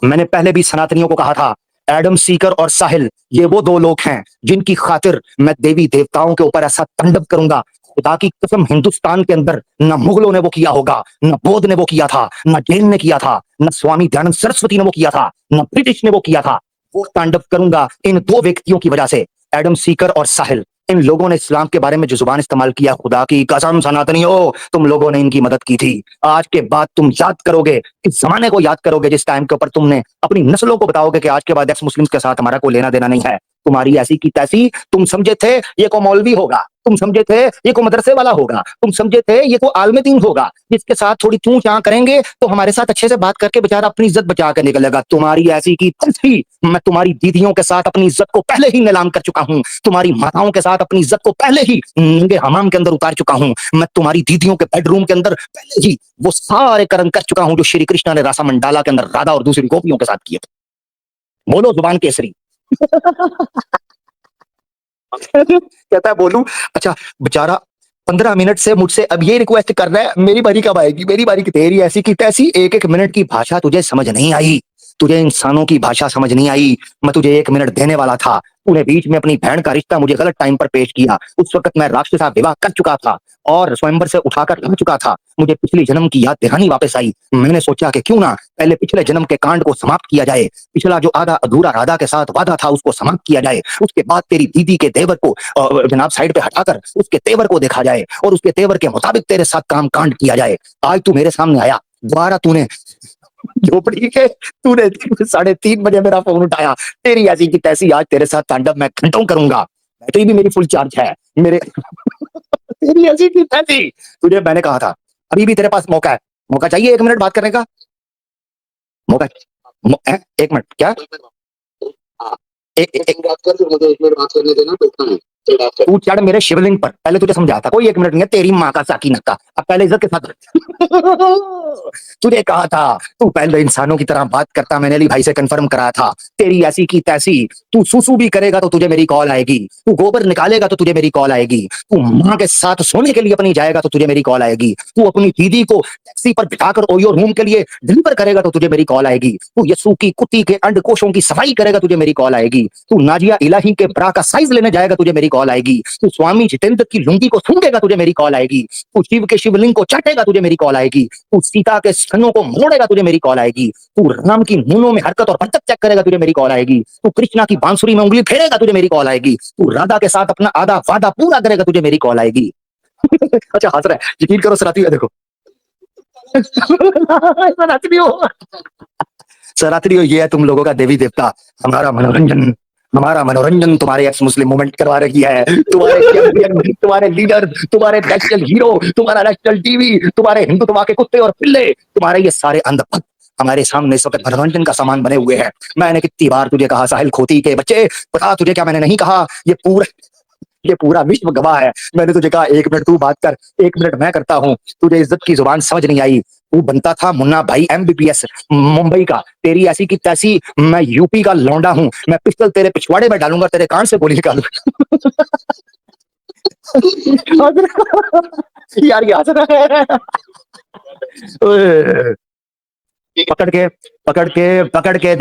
मैंने पहले भी सनातनियों को कहा था, एडम सीकर और साहिल ये वो दो लोग हैं जिनकी खातिर मैं देवी देवताओं के ऊपर ऐसा तांडव करूंगा, खुदा की कसम हिंदुस्तान के अंदर न मुगलों ने वो किया होगा, न बौद्ध ने वो किया था, न जैन ने किया था, न स्वामी दयानंद सरस्वती ने वो किया था, न ब्रिटिश ने वो किया था। वो तांडव करूंगा इन दो व्यक्तियों की वजह से, एडम सीकर और साहिल। इन लोगों ने इस्लाम के बारे में जो जुबान इस्तेमाल किया, खुदा की कसम सनातनियों तुम लोगों ने इनकी मदद की थी। आज के बाद तुम याद करोगे, इस जमाने को याद करोगे जिस टाइम के ऊपर तुमने अपनी नस्लों को बताओगे कि आज के बाद एक्स मुस्लिम्स के साथ हमारा कोई लेना देना नहीं है। तुम्हारी ऐसी की तैसी, तुम समझे थे ये को मौलवी होगा, तुम समझे थे ये को मदरसे वाला होगा, तुम समझे थे ये को आलम दीन होगा जिसके साथ थोड़ी चूं चां करेंगे तो हमारे साथ अच्छे से बात करके बेचारा अपनी इज्जत बचा के निकलेगा। तुम्हारी ऐसी की तैसी, मैं तुम्हारी दीदियों के साथ अपनी इज्जत को पहले ही नीलाम कर चुका हूं, तुम्हारी माताओं के साथ अपनी इज्जत को पहले ही नंगे हमाम के अंदर उतार चुका हूं। मैं तुम्हारी दीदियों के बेडरूम के अंदर पहले ही वो सारे कर्म कर चुका हूं जो श्री कृष्ण ने रासा मंडाला के अंदर राधा और दूसरी गोपियों के साथ किए थे। बोलो जुबान केसरी। कहता है बोलूं? अच्छा बेचारा 15 मिनट से मुझसे अब ये रिक्वेस्ट कर रहा है मेरी बारी कब आएगी, मेरी बारी। तेरी ऐसी की तैसी, 1-1 मिनट की भाषा तुझे समझ नहीं आई, तुझे इंसानों की भाषा समझ नहीं आई। मैं तुझे 1 मिनट देने वाला था, तूने बीच में अपनी बहन का रिश्ता मुझे गलत टाइम पर पेश किया। उस वक्त मैं राक्षसा विवाह कर चुका था और स्वयंवर से उठाकर ला चुका था। मुझे पिछले जन्म की याद दहानी वापस आई। मैंने सोचा कि क्यों ना पहले पिछले जन्म के कांड को समाप्त किया जाए, पिछला जो आधा अधूरा राधा के साथ वादा था उसको समाप्त किया जाए। उसके बाद तेरी दीदी के तेवर को जनाब साइड पे हटाकर उसके तेवर को देखा जाए और उसके तेवर के मुताबिक तेरे साथ काम कांड किया जाए। आज तू मेरे सामने आया, दोबारा तूने झोपड़ी के, तूने 3:30 बजे मेरा फोन उठाया। तेरी ऐसी की तैसी आज तेरे साथ तांडव मैं घंटों करूंगा। बैटरी भी मेरी फुल चार्ज है मेरे। तेरी ऐसी की तैसी, तुझे मैंने कहा था अभी भी तेरे पास मौका है, मौका चाहिए 1 मिनट बात करने का मौका। 1 मिनट क्या? एक बात कर, फिर मुझे 1 मिनट बात करने देना। तू चढ़ मेरे शिवलिंग पर, पहले तुझे समझाता कोई 1 मिनट नहीं है, तेरी माँ का साकी नक्का। अब पहले इज्जत के साथ तुझे कहा था तू पहले इंसानों की तरह बात करता, मैंने अली भाई से कंफर्म कराया था। तेरी ऐसी की तैसी, तू सुसु भी करेगा तो तुझे मेरी कॉल आएगी, तू गोबर निकालेगा तो तुझे मेरी कॉल आएगी, तू माँ के साथ सोने के लिए अपनी जाएगा तो तुझे मेरी कॉल आएगी, तू अपनी दीदी को टैक्सी पर बिठाकर ओयो रूम के लिए डिलीवर करेगा तो तुझे मेरी कॉल आएगी, तू यस्सु की कुत्ती के अंडकोशों की सफाई करेगा तुझे मेरी कॉल आएगी, तू नाजिया इलाही के ब्रा का साइज लेने जाएगा तुझे मेरी कॉल आएगी, तू स्वामी जितेंद्र की लुंगी को सूंघेगा तुझे मेरी कॉल आएगी, तू शिव के शिवलिंग को चाटेगा तुझे मेरी कॉल आएगी, तू सीता के स्तनों को मोड़ेगा तुझे मेरी कॉल आएगी, तू राम की नूनों में हरकत और बरकत चेक करेगा तुझे मेरी कॉल आएगी, तू कृष्णा की बांसुरी में उंगली फेरेगा तुझे मेरी कॉल आएगी, तू राधा के साथ अपना आधा वादा पूरा करेगा तुझे मेरी कॉल आएगी। अच्छा हंस रहा है, यकीन करो सराती है, देखो सरात्री हो, ये है तुम लोगों का देवी देवता, हमारा मनोरंजन। हमारा मनोरंजन तुम्हारे एक्स मुस्लिम मूवमेंट करवा रही है, तुम्हारे चैंपियन, तुम्हारे लीडर, तुम्हारे नेशनल हीरो, तुम्हारा नेशनल टीवी, तुम्हारे हिंदुत्व के कुत्ते और पिल्ले, तुम्हारे ये सारे अंधभक्त हमारे सामने इस वक्त मनोरंजन का सामान बने हुए हैं। मैंने कितनी बार तुझे कहा साहिल खोती के बच्चे, पता तुझे क्या मैंने नहीं कहा, ये पूरा विश्व गवाह है। मैंने तुझे कहा 1 मिनट तू बात कर, 1 मिनट मैं करता हूं, तुझे इज्जत की जुबान समझ नहीं आई। तू बनता था मुन्ना भाई MBBS मुंबई का, तेरी ऐसी की तैसी, मैं यूपी का लौंडा हूं, मैं पिस्टल तेरे पिछवाड़े में डालूंगा, तेरे कान से गोली निकालूंगा। यार ये हंस रहा है। ओए, पकड़ के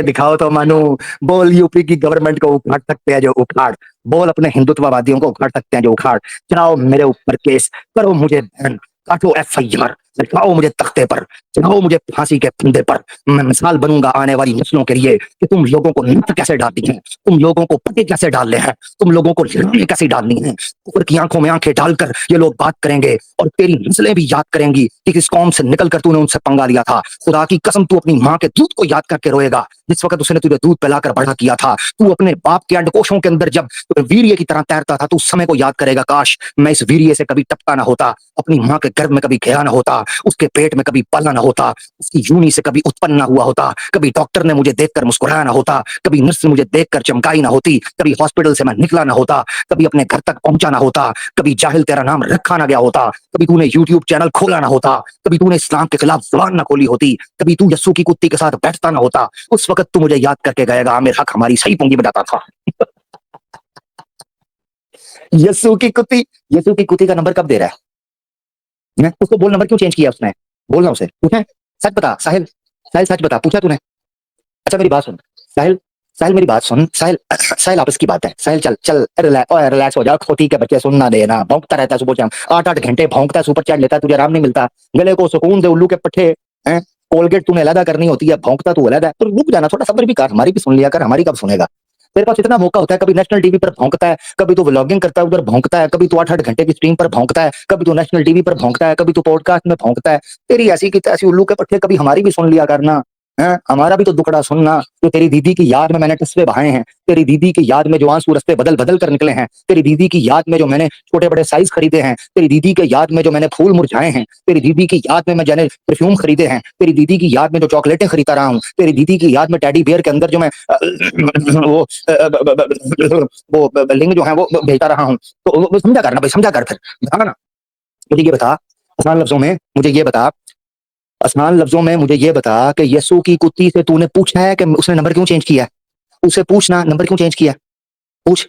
दिखाओ तो मानू। बोल यूपी की गवर्नमेंट को उखाड़ सकते हैं जो उखाड़, बोल अपने हिंदुत्ववादियों को उखाड़ सकते हैं जो उखाड़। चढ़ाओ मेरे ऊपर केस, करो मुझे बैन, काटो FIR, चढ़ाओ मुझे तख्ते पर, चढ़ाओ मुझे फांसी के फंदे पर। मैं मिसाल बनूंगा आने वाली नस्लों के लिए कि तुम लोगों को नृत्य कैसे डालनी है, तुम लोगों को पटे कैसे डालने हैं, तुम लोगों को लड़ाई कैसे डालनी है। ऊपर की आंखों में आंखें डालकर ये लोग बात करेंगे और तेरी नस्लें भी याद करेंगी कि किस कौम से निकलकर तूने उनसे पंगा लिया था। खुदा की कसम तू अपनी माँ के दूध को याद करके रोएगा, जिस वक्त उसने तुझे दूध पिलाकर बड़ा किया था। तू अपने बाप के अंडकोशों के अंदर जब वीर्य की तरह तैरता था, तू उस समय को याद करेगा, काश मैं इस वीर्य से कभी टपका ना होता, अपनी माँ के गर्भ में कभी गया ना होता, उसके पेट में कभी पला ना होता, उसकी यूनी से कभी उत्पन्न ना हुआ होता, कभी डॉक्टर ने मुझे देखकर मुस्कुराया ना होता, कभी नर्स ने मुझे देखकर चमकाई ना होती, कभी हॉस्पिटल से मैं निकला ना होता, कभी अपने घर तक पहुंचा ना होता, कभी जाहिल तेरा नाम रखा ना गया होता, कभी तूने यूट्यूब चैनल खोला ना होता, कभी तूने इस्लाम के खिलाफ जुबान ना खोली होती, कभी तू यस्सू की कुत्ती के साथ बैठता ना होता। उस वक्त तू मुझे याद करके गएगा, आमिर हक हमारी सही पूंजी बजाता था। यस्सू की कुत्ती का नंबर कब दे रहा है? उसको बोल नंबर क्यों चेंज किया उसने, बोलना उसे, पूछा है? सच बता साहिल, सच बता, पूछा तूने? अच्छा मेरी बात सुन साहिल मेरी बात सुन, साहिल आपस की बात है, साहिल चल रिलैक्स हो जा, खोती के बच्चे सुनना देना, भौंकता रहता है सुबह शाम, 8 घंटे भौंकता है, सुपर चैट लेता है, तुझे आराम नहीं मिलता, गले को सुकून दे, उल्लू के पट्टे हैं, कोलगेट तूने अलग करनी होती है, भौंकता तू अलग है, तो रुक जाना, थोड़ा सब्र भी कर, हमारी भी सुन लिया कर, हमारी कब सुनेगा? तेरे पास इतना मौका होता है, कभी नेशनल टीवी पर भौंकता है, कभी तू व्लॉगिंग करता है उधर भौंकता है, कभी तू 8 घंटे की स्ट्रीम पर भौंकता है, कभी तू नेशनल टीवी पर भौंकता है, कभी तू पॉडकास्ट में भौंकता है। तेरी ऐसी की तैसी उल्लू के पट्टे, कभी हमारी भी सुन लिया करना है, हमारा भी तो दुखड़ा सुनना। तो तेरी दीदी की याद में मैंने टस्बे बहाए हैं, तेरी दीदी की याद में जो आंसू रस्ते बदल बदल कर निकले हैं, तेरी दीदी की याद में जो मैंने छोटे बड़े साइज खरीदे हैं, तेरी दीदी के याद में जो मैंने फूल मुरझाए हैं, तेरी दीदी की याद में मैंने परफ्यूम खरीदे हैं, तेरी दीदी की याद में जो चॉकलेटें खरीदता रहा हूँ, तेरी दीदी की याद में टेडी बियर के अंदर जो मैं वो लिंग जो है वो भेजता रहा हूँ। तो समझा करना भाई, समझा कर फिर बता ना। मुझे ये बता आसान लफ्जों में, मुझे ये बता आसान लफ्जों में, मुझे ये बता कि यस्सू की कुत्ती से तूने पूछा है कि उसने नंबर क्यों चेंज किया? उसे पूछना नंबर क्यों चेंज किया, पूछ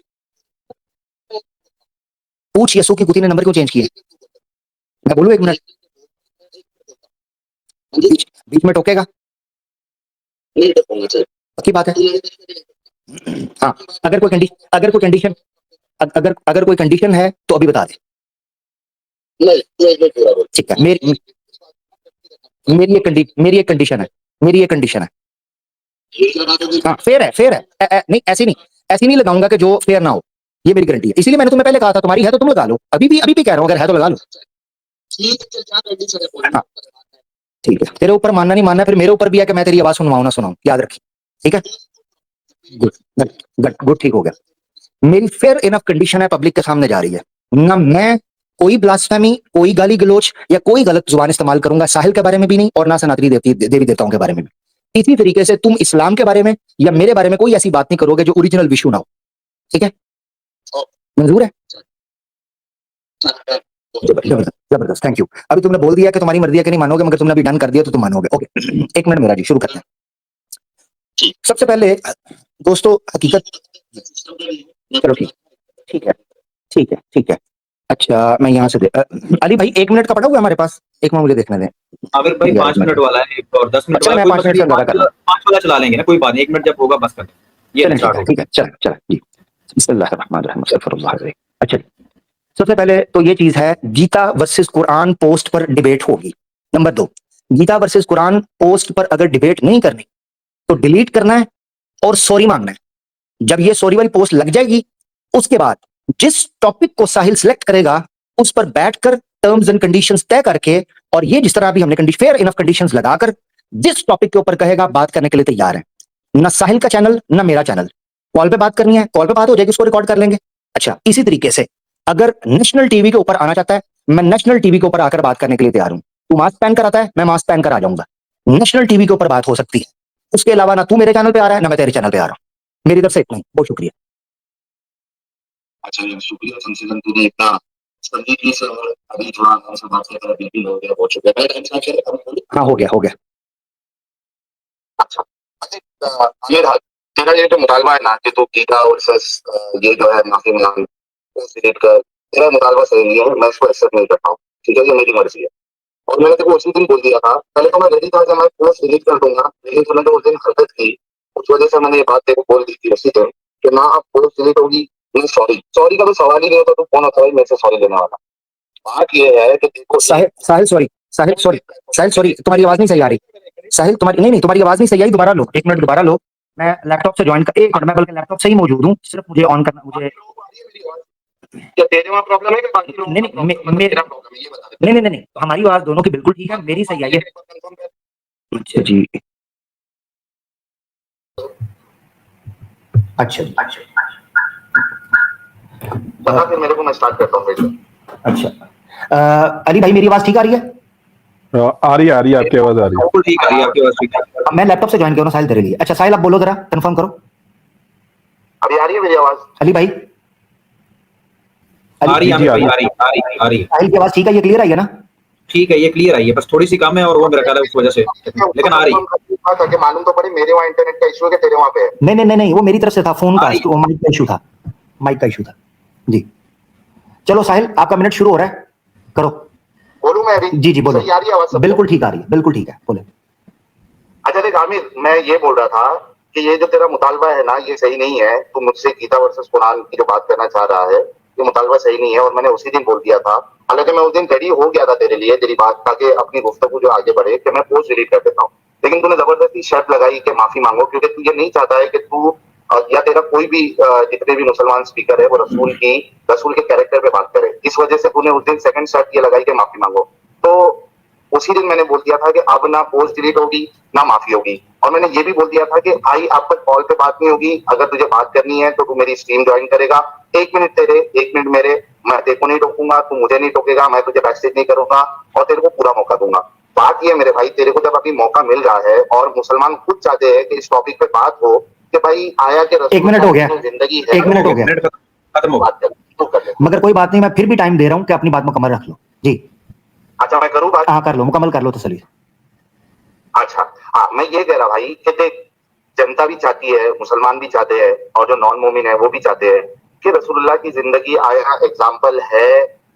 यस्सू की कुत्ती ने नंबर क्यों चेंज किया? मैं बोलूं 1 मिनट, बीच में टोकेगा? पक्की बात है? हाँ, अगर कोई कंडीशन है तो अभी बता दे। ठीक है, मेरी एक कंडीशन है। हाँ फेयर है, नहीं ऐसी नहीं लगाऊंगा कि जो फेयर ना हो, ये मेरी गारंटी है। इसीलिए मैंने तुम्हें पहले कहा था तुम्हारी है तो तुम लगा लो, अभी भी कह रहा हूँ अगर है तो लगा लो। हाँ ठीक है, तेरे ऊपर मानना नहीं मानना फिर मेरे ऊपर भी है कि मैं तेरी आवाज सुनवाऊं ना सुनाऊं, याद रखी, ठीक है? गुड, ठीक हो गया। मेरी फेयर इनफ कंडीशन है, पब्लिक के सामने जा रही है ना, मैं कोई ब्लास्फेमी, कोई गाली गलोच या कोई गलत जुबान इस्तेमाल करूंगा साहिल के बारे में भी नहीं, और ना सनातनी देवी देवताओं के बारे में भी। इसी तरीके से तुम इस्लाम के बारे में या मेरे बारे में कोई ऐसी बात नहीं करोगे जो ओरिजिनल विशु ना हो, ठीक है? मंजूर है? जबरदस्त, थैंक यू। अभी तुमने बोल दिया कि तुम्हारी मर्जी है कि नहीं मानोगे, मगर तुमने अभी डन कर दिया तो तुम मानोगे। ओके 1 मिनट मेरा जी, शुरू करते हैं। सबसे पहले दोस्तों हकीकत, चलो ठीक है। अच्छा मैं यहाँ से अली भाई 1 मिनट का पड़ा हुआ हमारे पास, 1 मिनट मुझे देखने दें। आमिर भाई 5 मिनट वाला है और 10 मिनट वाला, 5 वाला चला लेंगे ना, कोई बात नहीं, 1 मिनट जब होगा बस कर ये ठीक है, चल जी। बिस्मिल्लाहिर्रहमानिर्रहीम। अच्छा सबसे पहले तो ये चीज है, गीता वर्सेस कुरान पोस्ट पर डिबेट होगी। Number 2, Gita versus Quran post पर अगर डिबेट नहीं करनी तो डिलीट करना है और सॉरी मांगना है। जब ये सॉरी वाली पोस्ट लग जाएगी उसके बाद जिस टॉपिक को साहिल सिलेक्ट करेगा उस पर बैठकर टर्म्स एंड कंडीशंस तय करके, और ये जिस तरह भी हमने फेयर इनफ कंडीशंस लगाकर जिस टॉपिक के ऊपर कहेगा बात करने के लिए तैयार है। ना साहिल का चैनल ना मेरा चैनल, कॉल पे बात करनी है, कॉल पे बात हो जाएगी, उसको रिकॉर्ड कर लेंगे। अच्छा, इसी तरीके से अगर नेशनल टीवी के ऊपर आना चाहता है, मैं नेशनल टीवी के ऊपर आकर बात करने के लिए तैयार हूं। तू मास्क पहन कर आता है, मैं मास्क पहन कर आ जाऊंगा। नेशनल टीवी के ऊपर बात हो सकती है। उसके अलावा ना तू मेरे चैनल पे आ रहा है, ना मैं तेरे चैनल पे आ रहा हूं। मेरी तरफ से इतना ही, बहुत शुक्रिया। अच्छा यार, शुक्रिया संसीधन, तूने इतना संजीदगी से और अभी थोड़ा हमसे बात करके बिल्कुल हो गया, बहुत शुक्रिया। मैं टाइम से हाँ, हो गया, हो गया। अच्छा, आमिर, तेरा ये जो मुतालबा है ना कि तू गीता वर्सेस ये जो है माफी मांग डिलीट कर, तेरा मुतालबा सही नहीं है, मैं इसको एक्सेप्ट नहीं करता हूँ। ठीक है, ये मेरी मर्जी है। और मैंने तेरे को उसी दिन बोल दिया था, पहले तो मैं रेडी था कि मैं पोस्ट डिलीट कर दूंगा, लेकिन तूने जो उस दिन हरकत की, उस वजह से मैंने ये बात तेरे को बोल दी थी उसी दिन कि ना अब पोस्ट डिलीट होगी, नहीं सॉरी। सॉरी का तो सवाल ही नहीं होता, तो कौन होता है मेरे से सॉरी लेने वाला। बात ये है कि देखो साहिल, साहिल सॉरी, साहिल सॉरी, साहिल सॉरी, तुम्हारी आवाज नहीं सही आ रही। साहिल तुम्हारी नहीं, तुम्हारी आवाज नहीं सही आई, दोबारा लो, 1 मिनट दोबारा लो। मैं लैपटॉप से ज्वाइन कर, 1 मिनट, मैं बल्कि लैपटॉप से ही मौजूद हूँ, सिर्फ मुझे ऑन करना, मुझे क्या तेरे वहाँ प्रॉब्लम है कि बाकी लोगों नहीं, का नहीं, प्रॉब्लम है? तेरा प्रॉब्लम है, ये बता दे। नहीं, नहीं, नहीं, नहीं, हमारी आवाज दोनों की बिल्कुल ठीक है, मेरी सही आई है। अच्छा जी, अच्छा जी, अच्छा, बता फिर मेरे को, मैं स्टार्ट करता हूँ फिर से। अच्छा। अली भाई, मेरी आवाज ठीक आ रही है? आ रही है आपकी आवाज आ रही है। बिल्कुल ठीक आ रही है आपकी आवाज, ठीक है। मैं लैपटॉप से ज्वाइन किया हूं ना साहिल, तेरे लिए। अच्छा साहिल, आप बोलो जरा, कंफर्म करो। अभी आ रही है मेरी आवाज? अली भाई, आ रही है जी, आमिर भाई, आ रही आ रही आ रही है। साहिल की आवाज ठीक है, ये क्लियर आई है ना? ठीक है, ये क्लियर आई है, बस थोड़ी सी कम है और वो मेरा ख्याल है उस वजह से, लेकिन आ रही है। ताकि मालूम तो पड़े मेरे वहाँ इंटरनेट का इशू है कि तेरे वहाँ पे है। नहीं, नहीं, नहीं, नहीं, वो मेरी तरफ से था, फोन का, आ रही है। वो माइक का इशू था, माइक का इशू था जी। चलो साहिल, आपका मिनट शुरू हो रहा है, करो। बोलूं मैं अभी? जी जी बोलो। सही आ रही है आवाज सबको? बिल्कुल ठीक आ रही है, बिल्कुल ठीक है, बोले। अच्छा देख आमिर, मैं ये बोल रहा था कि ये जो तेरा मुतालबा है ना, ये सही नहीं है। तू मुझसे गीता वर्सेस कुरान की जो बात करना चाह रहा है, ये मुतालबा सही नहीं है, और मैंने उसी दिन बोल दिया था। हालांकि मैं उस दिन रेडी हो गया था तेरे लिए, तेरी बात ताकि अपनी गुफ्तगू जो आगे बढ़े, कि मैं पोस्ट डिलीट कर देता हूँ। लेकिन तूने जबरदस्ती शर्त लगाई कि माफी मांगो, क्योंकि तू ये नहीं चाहता है कि तू या तेरा कोई भी जितने भी मुसलमान स्पीकर है वो रसूल के कैरेक्टर पे बात करे। इस वजह से तूने उस दिन सेकंड शर्त ये लगाई कि माफी मांगो। तो उसी दिन मैंने बोल दिया था कि अब ना पोस्ट डिलीट होगी, ना माफी होगी। और मैंने ये भी बोल दिया था कि भाई अब तक कॉल पे बात नहीं होगी, अगर तुझे बात करनी है तो तू मेरी स्ट्रीम ज्वाइन करेगा, 1 मिनट तेरे 1 मिनट मेरे, मैं तेरे को नहीं टोकूंगा, तू मुझे नहीं टोकेगा, मैं तुझे मैसेज नहीं करूंगा, और तेरे को पूरा मौका दूंगा। बात ये है मेरे भाई, तेरे को जब अभी मौका मिल रहा है और मुसलमान खुद चाहते हैं कि इस टॉपिक पे बात हो कि भाई आया कि 1 मिनट हो गया, जिंदगी है, 1 मिनट हो गया, मिनट खत्म हो बात कर ले। मगर कोई बात नहीं, मैं फिर भी टाइम दे रहा हूं कि अपनी बात मुकम्मल रख लो जी। अच्छा मैं करूँ बात? हाँ कर लो, मुकम्मल कर लो तसल्ली। अच्छा हाँ, मैं ये कह रहा भाई कि देख, जनता भी चाहती है, मुसलमान भी चाहते हैं, और जो नॉन मोमिन है वो भी चाहते हैं कि रसूलुल्लाह की जिंदगी आया एग्जाम्पल है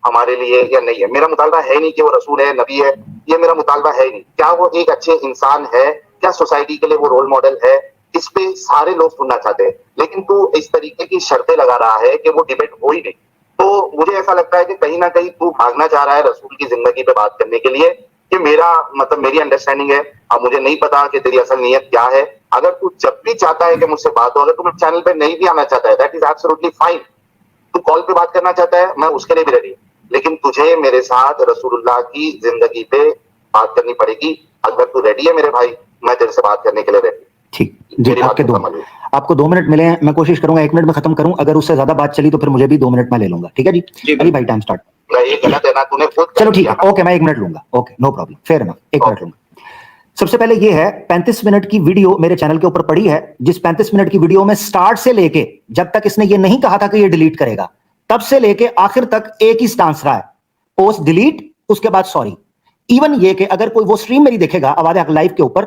हमारे लिए या नहीं है। मेरा मुतालबा है नहीं कि वो रसूल है, नबी है, ये मेरा मुतालबा है नहीं। क्या वो एक अच्छे इंसान है, क्या सोसाइटी के लिए वो रोल मॉडल है, इस पे सारे लोग सुनना चाहते हैं। लेकिन तू इस तरीके की शर्तें लगा रहा है कि वो डिबेट हो ही नहीं। तो मुझे ऐसा लगता है कि कहीं ना कहीं तू भागना चाह रहा है रसूल की जिंदगी पे बात करने के लिए। कि मेरा मतलब मेरी अंडरस्टैंडिंग है, अब मुझे नहीं पता कि तेरी असल नीयत क्या है। अगर तू जब भी चाहता है कि मुझसे बात हो, अगर तू मेरे चैनल पे नहीं भी आना चाहता है, दैट इज एब्सोल्युटली फाइन। तू कॉल पे बात करना चाहता है, मैं उसके लिए भी रेडी। लेकिन तुझे मेरे साथ रसूलुल्लाह की जिंदगी पे बात करनी पड़ेगी। अगर तू रेडी है मेरे भाई, मैं तेरे से बात करने के लिए रेडी। ठीक जी, आपको 2 मिनट मिले हैं, मैं कोशिश करूंगा 1 मिनट में खत्म करूं। अगर उससे ज्यादा बात चली तो फिर मुझे भी 2 मिनट में ले लूंगा, ठीक है जी? अली भाई टाइम स्टार्ट। ये गलत है ना, तूने खुद चलो ठीक है, ओके, मैं 1 मिनट लूंगा, okay no problem, fair enough, 1 minute लूंगा। सबसे पहले ये है, 35 मिनट की वीडियो मेरे चैनल के ऊपर पड़ी है, जिस 35 मिनट की वीडियो में स्टार्ट से लेके जब तक इसने ये नहीं कहा था कि ये डिलीट करेगा, तब से लेके आखिर तक एक ही स्टांस रहा है, पोस्ट डिलीट, उसके बाद सॉरी। इवन ये कि अगर कोई वो स्ट्रीम मेरी देखेगा आवाज़ हक लाइव के ऊपर,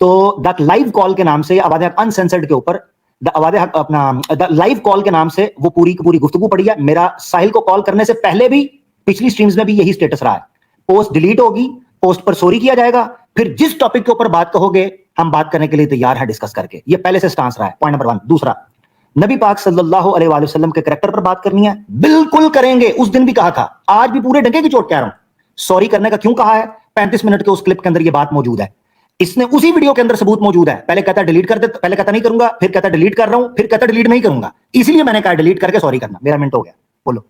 तो द लाइव कॉल के नाम से, आवाज़ हक अनसेंसर्ड के ऊपर, द आवाज़ हक अपना द लाइव कॉल के नाम से वो पूरी की पूरी गुफ्तगू पड़ी है। मेरा साहिल को कॉल करने से पहले भी पिछली स्ट्रीम्स में भी यही स्टेटस रहा है, पोस्ट डिलीट होगी, पोस्ट पर सॉरी किया जाएगा, फिर जिस टॉपिक के ऊपर बात कहोगे हम बात करने के लिए तैयार है डिस्कस करके। ये पहले से स्टांस रहा है, पॉइंट नंबर 1। दूसरा, नबी पाक सल्लल्लाहु अलैहि वसल्लम के कैरेक्टर पर बात करनी है, बिल्कुल करेंगे, उस दिन भी कहा था, आज भी पूरे डंके की चोट कह रहा हूं। सॉरी करने का क्यों कहा है? 35 मिनट के उस क्लिप के अंदर ये बात मौजूद है, इसने उसी वीडियो के अंदर सबूत मौजूद है। पहले कहता डिलीट कर दे, पहले कहता नहीं करूंगा, फिर कहता डिलीट कर रहा हूं, फिर कहता डिलीट नहीं करूंगा, इसलिए मैंने कहा डिलीट करके सॉरी करना। मेरा मिनट हो गया, बोलो।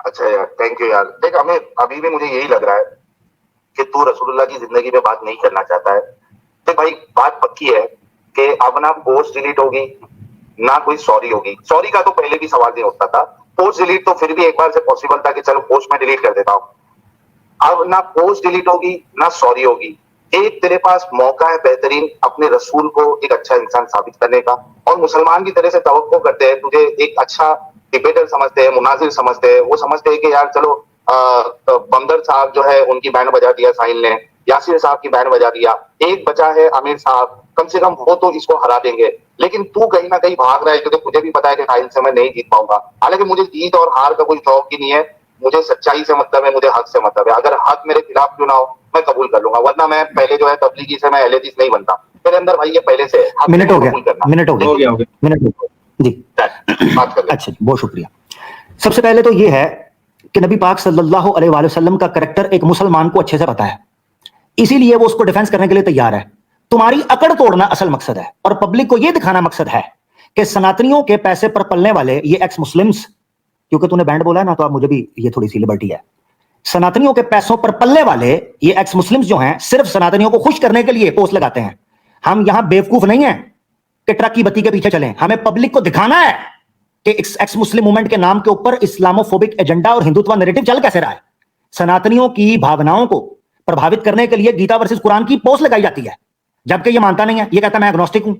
अच्छा यार, थैंक यू यार। देख हमें अभी भी मुझे यही लग रहा है कि तू रसूलुल्लाह की जिंदगी में बात नहीं करना चाहता है। तो भाई बात पक्की है कि अब ना पोस्ट डिलीट होगी, ना कोई सॉरी होगी। सॉरी का तो पहले भी सवाल नहीं उठता था। पोस्ट डिलीट तो फिर भी एक बार से पॉसिबल था कि चलो पोस्ट में डिलीट कर देता हूँ। अब ना पोस्ट डिलीट होगी ना सॉरी होगी। एक तेरे पास मौका है बेहतरीन अपने रसूल को एक अच्छा इंसान साबित करने का, और मुसलमान की तरह से तवक्को करते हैं, तुझे एक अच्छा डिबेटर समझते हैं, मुनाजिर समझते हैं। वो समझते हैं कि यार चलो बंदर साहब जो है उनकी बैंड बजा दिया साहिल ने, यासिर साहब की बैंड बजा दिया, एक बचा है आमिर साहब, कम से कम वो तो इसको हरा देंगे। लेकिन तू कहीं ना कहीं भाग रहा है क्योंकि मुझे भी पता है कि साहिल से मैं नहीं जीत पाऊंगा। हालांकि मुझे जीत और हार का कोई शौक ही नहीं है, मुझे सच्चाई से मतलब है, मुझे हक से मतलब है। अगर हक मेरे खिलाफ क्यों ना हो मैं कबूल कर लूंगा, वरना मैं पहले जो है तबलीगी से मैं अहले हदीस नहीं बनता। मेरे अंदर भाई ये पहले से है। मिनट हो गया, मिनट हो हो गया, गया हो गया। मिनट हो गया जी। बात कर ले। अच्छा जी, बहुत शुक्रिया। सबसे पहले तो ये है कि नबी पाक सल्लल्लाहु अलैहि वसल्लम का करैक्टर एक मुसलमान को अच्छे से पता है, इसीलिए वो उसको डिफेंस करने के लिए तैयार है। तुम्हारी अकड़ तोड़ना असल मकसद है और पब्लिक को यह दिखाना मकसद है कि सनातनियों के पैसे पर पलने वाले ये एक्स मुस्लिम्स, क्योंकि तूने बैंड बोला है ना तो आप मुझे भी ये थोड़ी सी लिबर्टी है, सनातनियों के पैसों पर पलने वाले ये एक्स मुस्लिम्स जो हैं सिर्फ सनातनियों को खुश करने के लिए पोस्ट लगाते हैं। हम यहां बेवकूफ नहीं है कि ट्रक की बत्ती के पीछे चलें, हमें पब्लिक को दिखाना है कि एक्स मुस्लिम मूवमेंट के नाम के ऊपर इस्लामोफोबिक एजेंडा और हिंदुत्व नैरेटिव चल कैसे रहा है। सनातनियों की भावनाओं को प्रभावित करने के लिए गीता वर्सेस कुरान की पोस्ट लगाई जाती है, जबकि ये मानता नहीं है, ये कहता है मैं एग्नोस्टिक हूं।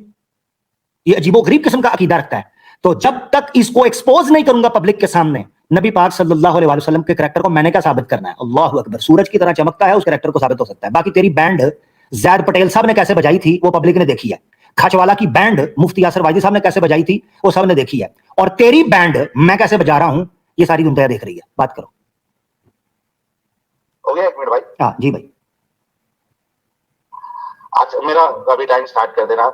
ये अजीबोगरीब किस्म का अकीदा रखता है। तो जब तक इसको एक्सपोज नहीं करूंगा पब्लिक के सामने, नबी पाक सल्लल्लाहु अलैहि वसल्लम के करैक्टर को मैंने क्या साबित करना है? अल्लाहु अकबर, सूरज की तरह चमकता है उस करैक्टर को साबित हो सकता है। बाकी तेरी बैंड ज़ैद पटेल साहब ने कैसे बजाई थी वो पब्लिक ने देखी है, खचवाला की बैंड मुफ्ती यासर वाइदी साहब ने कैसे बजाई थी वो सब ने देखी है, और तेरी बैंड मैं कैसे बजा रहा हूं ये सारी दुनिया देख रही है। बात करो। हो गया 1 मिनट भाई? हाँ जी भाई। आज मेरा अभी टाइम स्टार्ट कर देना।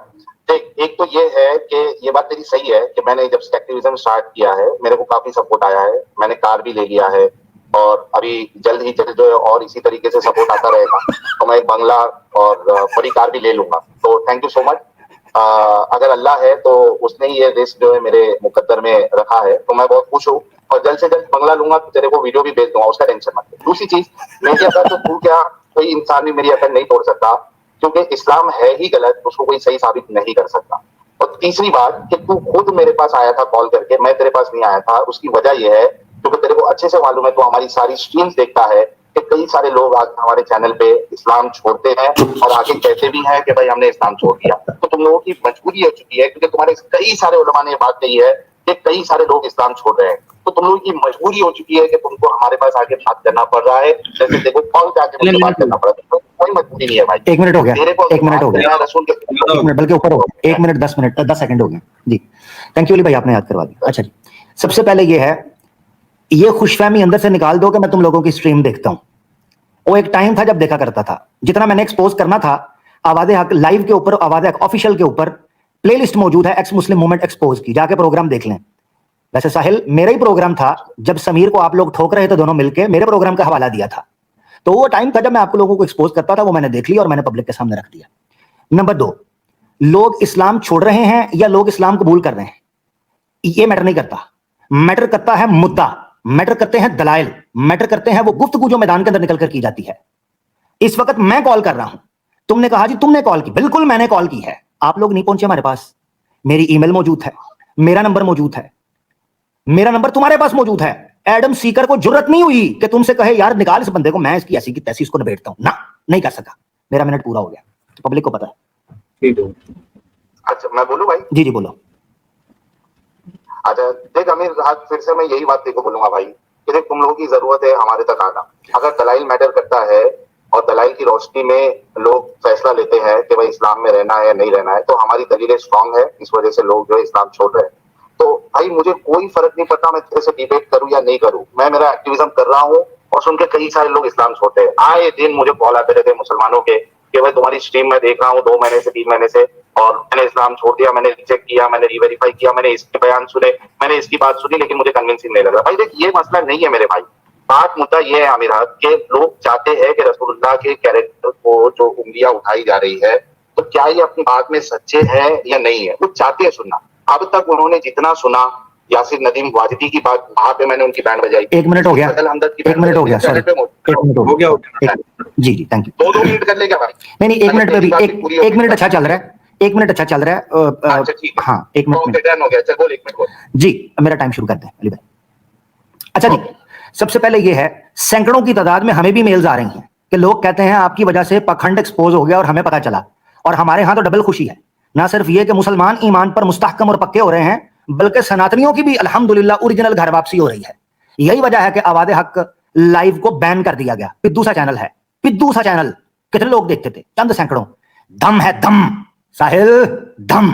देख, एक तो ये है कि ये बात तेरी सही है कि मैंने जब एक्टिविज्म स्टार्ट किया है मेरे को काफी सपोर्ट आया है, मैंने कार भी ले लिया है और अभी जल्द ही जो है और इसी तरीके से सपोर्ट आता रहेगा, तो मैं एक बंगला और बड़ी कार भी ले लूंगा। तो थैंक यू सो मच। अगर अल्लाह है तो उसने ही ये रिस्क जो है मेरे मुकद्दर में रखा है, तो मैं बहुत खुश हूँ और जल्द से जल्द बंगला लूंगा तो तेरे को वीडियो भी भेज दूंगा, उसका टेंशन मत ले। दूसरी चीज, मेरी अकल तो तू क्या कोई इंसान भी मेरी अकल नहीं तोड़ सकता, क्योंकि इस्लाम है ही गलत, उसको कोई सही साबित नहीं कर सकता। और तीसरी बात कि तू खुद मेरे पास आया था कॉल करके, मैं तेरे पास नहीं आया था, उसकी वजह यह है क्योंकि तेरे को अच्छे से मालूम है, तो हमारी सारी स्ट्रीम्स देखता है कि कई सारे लोग आज हमारे चैनल पे इस्लाम छोड़ते हैं और आगे कहते भी हैं कि भाई हमने इस्लाम छोड़ दिया। तो तुम लोगों की मजबूरी हो चुकी है, क्योंकि तुम्हारे कई सारे उलमा ने ये बात कही है कि कई सारे लोग इस्लाम छोड़ रहे हैं, तो तुम लोगों की मजबूरी हो चुकी है कि तुमको हमारे पास आके बात करना पड़ रहा है। जैसे देखो कॉल पे आके मुझे बात करना पड़ा, तो कोई मजबूरी नहीं है भाई। 1 मिनट हो गया, तेरे को 1 मिनट हो गया, रसूल के 1 मिनट बल्कि ऊपर हो गया, 1 मिनट 10 मिनट 10 सेकंड हो गए जी। थैंक यू अली भाई, आपने याद करवा दिया। अच्छा जी, सबसे पहले ये है, ये खुशफहमी अंदर से निकाल दो कि मैं तुम लोगों की स्ट्रीम देखता हूं। वो एक टाइम था जब देखा करता था, जितना मैंने एक्सपोज करना था आवाज़े हक लाइव के ऊपर, आवाज़े हक ऑफिशियल के ऊपर प्लेलिस्ट मौजूद है एक्स मुस्लिम मूवमेंट एक्सपोज की, जाके प्रोग्राम देख लें। वैसे साहिल मेरा ही प्रोग्राम था, जब समीर को आप लोग ठोक रहे थे दोनों मिलके, मेरे प्रोग्राम का हवाला दिया था, तो वो टाइम था जब मैं आपको लोगों को एक्सपोज करता था, वो मैंने देख लिया और मैंने पब्लिक के सामने रख दिया। नंबर 2, लोग इस्लाम छोड़ रहे हैं या लोग इस्लाम कबूल कर रहे हैं, ये मैटर नहीं करता। मैटर करता है मुद्दा, मैटर करते हैं दलाइल, मैटर करते हैं वो गुफ्तगू जो मैदान के अंदर निकल कर की जाती है। इस वक्त मैं कॉल कर रहा हूं, तुमने कहा जी तुमने कॉल की, बिल्कुल मैंने कॉल की है, आप लोग नहीं पहुंचे हमारे पास। मेरी ईमेल मौजूद है, मेरा नंबर मौजूद है, मेरा नंबर तुम्हारे पास मौजूद है। एडम सीकर को जरूरत नहीं हुई कि तुमसे कहे यार निकाल इस बंदे को, मैं इसकी ऐसी की तैसी इसको निबेड़ता हूं ना, नहीं कर सका। मेरा मिनट पूरा हो गया, तो पब्लिक को पता है। अच्छा मैं बोलूं भाई? जी जी बोलो। अच्छा देख अमीर, आज फिर से मैं यही बात तेरे को बोलूंगा भाई कि देख तुम लोगों की जरूरत है हमारे तक आना। अगर दलाइल मैटर करता है और दलाइल की रोशनी में लोग फैसला लेते हैं कि भाई इस्लाम में रहना है या नहीं रहना है, तो हमारी दलीलें स्ट्रांग है, इस वजह से लोग जो है इस्लाम छोड़ रहे हैं। तो भाई मुझे कोई फर्क नहीं पड़ता मैं तेरे से डिबेट करूं या नहीं करूं, मैं मेरा एक्टिविज्म कर रहा हूं और सुन के कई सारे लोग इस्लाम छोड़ते हैं। आए दिन मुझे कॉल आते रहते मुसलमानों के कि भाई तुम्हारी स्ट्रीम में देख रहा हूँ 2 महीने से 3 महीने से और मैंने इस्लाम छोड़ दिया, मैंने रीचेक किया, मैंने रीवेरीफाई किया, मैंने इसके बयान सुने, मैंने इसकी बात सुनी, लेकिन मुझे कन्विंसिंग नहीं लग रहा। भाई देख ये मसला नहीं है मेरे भाई, बात मुद्दा ये है अमीरात के लोग चाहते हैं कि रसूलुल्लाह के कैरेक्टर को जो उंगलियां उठाई जा रही है, तो क्या ये अपनी बात में सच्चे हैं या नहीं है, वो चाहते हैं सुनना। अब तक उन्होंने जितना सुना, यासिर नदीम वाजिदी की बात, वहां पे मैंने उनकी बैंड बजाई। 1 मिनट हो गया, 1 मिनट हो गया, सॉरी 1 मिनट हो गया। जी जी थैंक यू। 2 मिनट कर ले क्या भाई? नहीं 1 मिनट पे भी 1 मिनट अच्छा चल रहा है, 1 मिनट अच्छा चल रहा है। अच्छा ठीक है, हाँ 1 मिनट ओके डन हो गया। चल बोल 1 मिनट बोल। जी, मेरा टाइम शुरू करते हैं अली भाई। अच्छा जी, सबसे पहले ये है, सैकड़ों की तादाद में हमें भी मेल्स आ रही हैं कि लोग कहते हैं आपकी वजह से पाखंड एक्सपोज हो गया और हमें पता चला। और हमारे यहां तो डबल खुशी है, ना सिर्फ ये कि मुसलमान ईमान पर मुस्तहकम और पक्के हो रहे हैं, बल्कि सनातनियों की भी अल्हम्दुलिल्लाह ओरिजिनल घर वापसी हो रही है। यही वजह है कि आवाज़ हक लाइव को बैन कर दिया गया। पिद्दू सा चैनल है, पिद्दू सा चैनल, कितने लोग देखते थे? चंद सैकड़ों। दम है दम साहिल, दम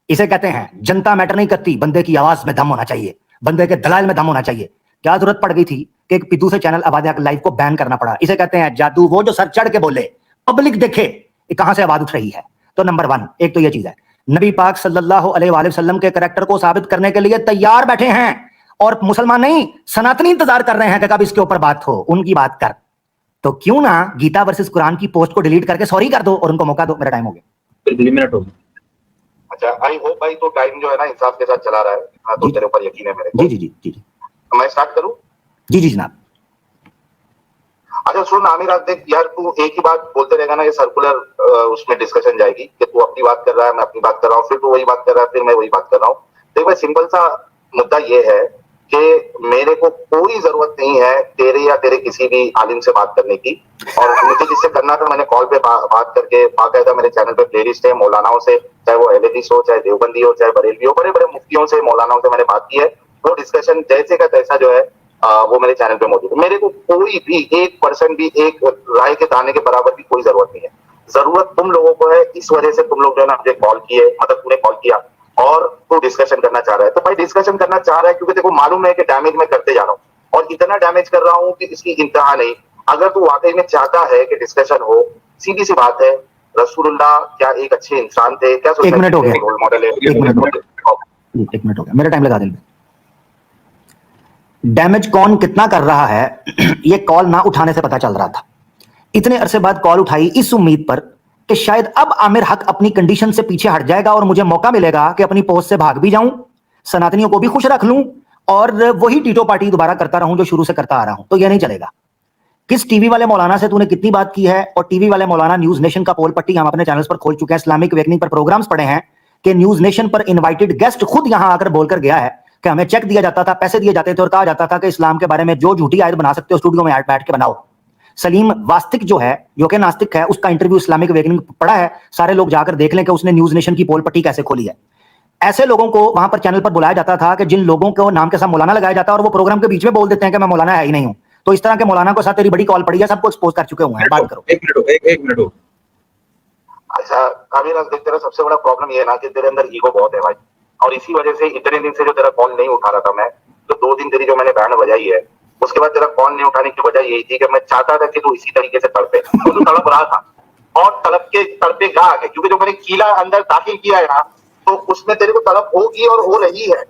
इसे कहते हैं। जनता मैटर नहीं करती, बंदे की आवाज में दम होना चाहिए, बंदे के दलाल में दम होना चाहिए। क्या जरूरत पड़ गई थी कि एक पिद्दू से चैनल आवाज़ हक लाइव को बैन करना पड़ा? इसे कहते हैं जादू। वो जो सर चढ़ के बोले, पब्लिक देखे ये कहां से आवाज उठ रही है। तो नंबर 1 एक तो ये चीज है, नबी पाक सल्लल्लाहु अलैहि वसल्लम के कैरेक्टर को साबित करने के लिए तैयार बैठे हैं, और मुसलमान नहीं सनातनी इंतजार कर रहे हैं कि कब इसके ऊपर बात हो, उनकी बात कर। तो क्यों ना गीता वर्सेस कुरान की पोस्ट को डिलीट करके सॉरी कर दो और उनको मौका दो। मेरा टाइम हो गया। 2 मिनट हो गए। अच्छा आई होप भाई तो टाइम जो है ना इंसाफ के साथ चला रहा है। हाँ तो जी। तेरे ऊपर यकीन है मेरे को। जी जी जी जी जी मैं स्टार्ट करूं? जी जी जनाब। अच्छा सुन आमिर, आज देख यार, तू एक ही बात बोलते रहेगा ना, ये सर्कुलर उसमें डिस्कशन जाएगी कि तू अपनी बात कर रहा है, मैं अपनी बात कर रहा हूँ, फिर तू वही बात कर रहा है, फिर मैं वही बात कर रहा हूँ। देख भाई, सिंपल सा मुद्दा ये है कि मेरे को कोई जरूरत नहीं है तेरे या तेरे किसी भी आलिम से बात करने की। और मुझे जिससे करना था मैंने कॉल पे बात करके बाकायदा मेरे चैनल पे प्लेलिस्ट है मौलानाओं से, चाहे वो अहलदीस हो, चाहे देवबंदी हो, चाहे बरेलवी हो, बड़े बड़े मुफ्तियों से, मौलानाओं से मैंने बात की है। वो डिस्कशन जैसे का तैसा जो है वो मेरे चैनल पे मौजूद है। मेरे को कोई भी 1% भी एक राय के दाने के बराबर भी कोई जरूरत नहीं है। जरूरत तुम लोगों को है, इस वजह से तुम लोग जो है ना मुझे कॉल किए, मतलब तूने कॉल किया और तू डिस्कशन करना चाह रहा है। तो भाई डिस्कशन करना चाह रहा है क्योंकि देखो मालूम है कि डैमेज मैं करते जा रहा हूँ और इतना डैमेज कर रहा हूँ कि इसकी इंतहा नहीं। अगर तू वाकई में चाहता है कि डिस्कशन हो, सीधी सी बात है, रसूलुल्लाह क्या एक अच्छे इंसान थे? क्या 1 मिनट हो गया। रोल मॉडल है? 1 मिनट हो गया, मेरा टाइम लगा दिल। डैमेज कौन कितना कर रहा है ये कॉल ना उठाने से पता चल रहा था। इतने अरसे बाद कॉल उठाई इस उम्मीद पर कि शायद अब आमिर हक अपनी कंडीशन से पीछे हट जाएगा और मुझे मौका मिलेगा कि अपनी पोस्ट से भाग भी जाऊं, सनातनियों को भी खुश रख लूं और वही टीटो पार्टी दोबारा करता रहूं जो शुरू से करता आ रहा हूं। तो ये नहीं चलेगा। किस टीवी वाले मौलाना से तूने कितनी बात की है? और टीवी वाले मौलाना न्यूज नेशन का पोल पट्टी हम अपने चैनल्स पर खोल चुके हैं, इस्लामिक अवेकनिंग पर प्रोग्राम्स पड़े हैं कि न्यूज नेशन पर इन्वाइटेड गेस्ट खुद यहां आकर बोलकर गया है कि हमें चेक दिया जाता था, पैसे दिए जाते थे और कहा जाता था कि इस्लाम के बारे में जो झूठी आयत बना सकते हो स्टूडियो में बैठ के बनाओ। सलीम वास्तिक जो है, जो कि नास्तिक है, उसका इंटरव्यू इस्लामिक अवेकनिंग पड़ा है, सारे लोग जाकर देख लें कि उसने न्यूज नेशन की पोल पट्टी कैसे खोली है। ऐसे लोगों को वहां पर चैनल पर बुलाया जाता था कि जिन लोगों को नाम के साथ मौलाना लगाया जाता है और वो प्रोग्राम के बीच में बोल देते हैं कि मैं मौलाना है ही नहीं हूं। तो इस तरह के मौलाना को साथ तेरी बड़ी कॉल पड़ी है, सबको एक्सपोज कर चुके हुए हैं। बात करो। 1 मिनट हो, एक मिनट हो। अच्छा आमिर, देख तेरा सबसे बड़ा प्रॉब्लम ये है ना कि तेरे अंदर ईगो बहुत है भाई, और इसी वजह से इतने दिन से जो तेरा कॉल नहीं उठा रहा था मैं, तो 2 दिन तेरी जो मैंने बैंड बजाई है, उसके बाद तेरा कॉल नहीं उठाने की वजह यही थी कि मैं चाहता था कि तू इसी तरीके से तड़पे। तो तू तड़प रहा था और तड़पे गा के, क्योंकि जो मैंने कीला अंदर दाखिल किया है ना, तो उसमें तेरे को तड़प होगी और हो रही है।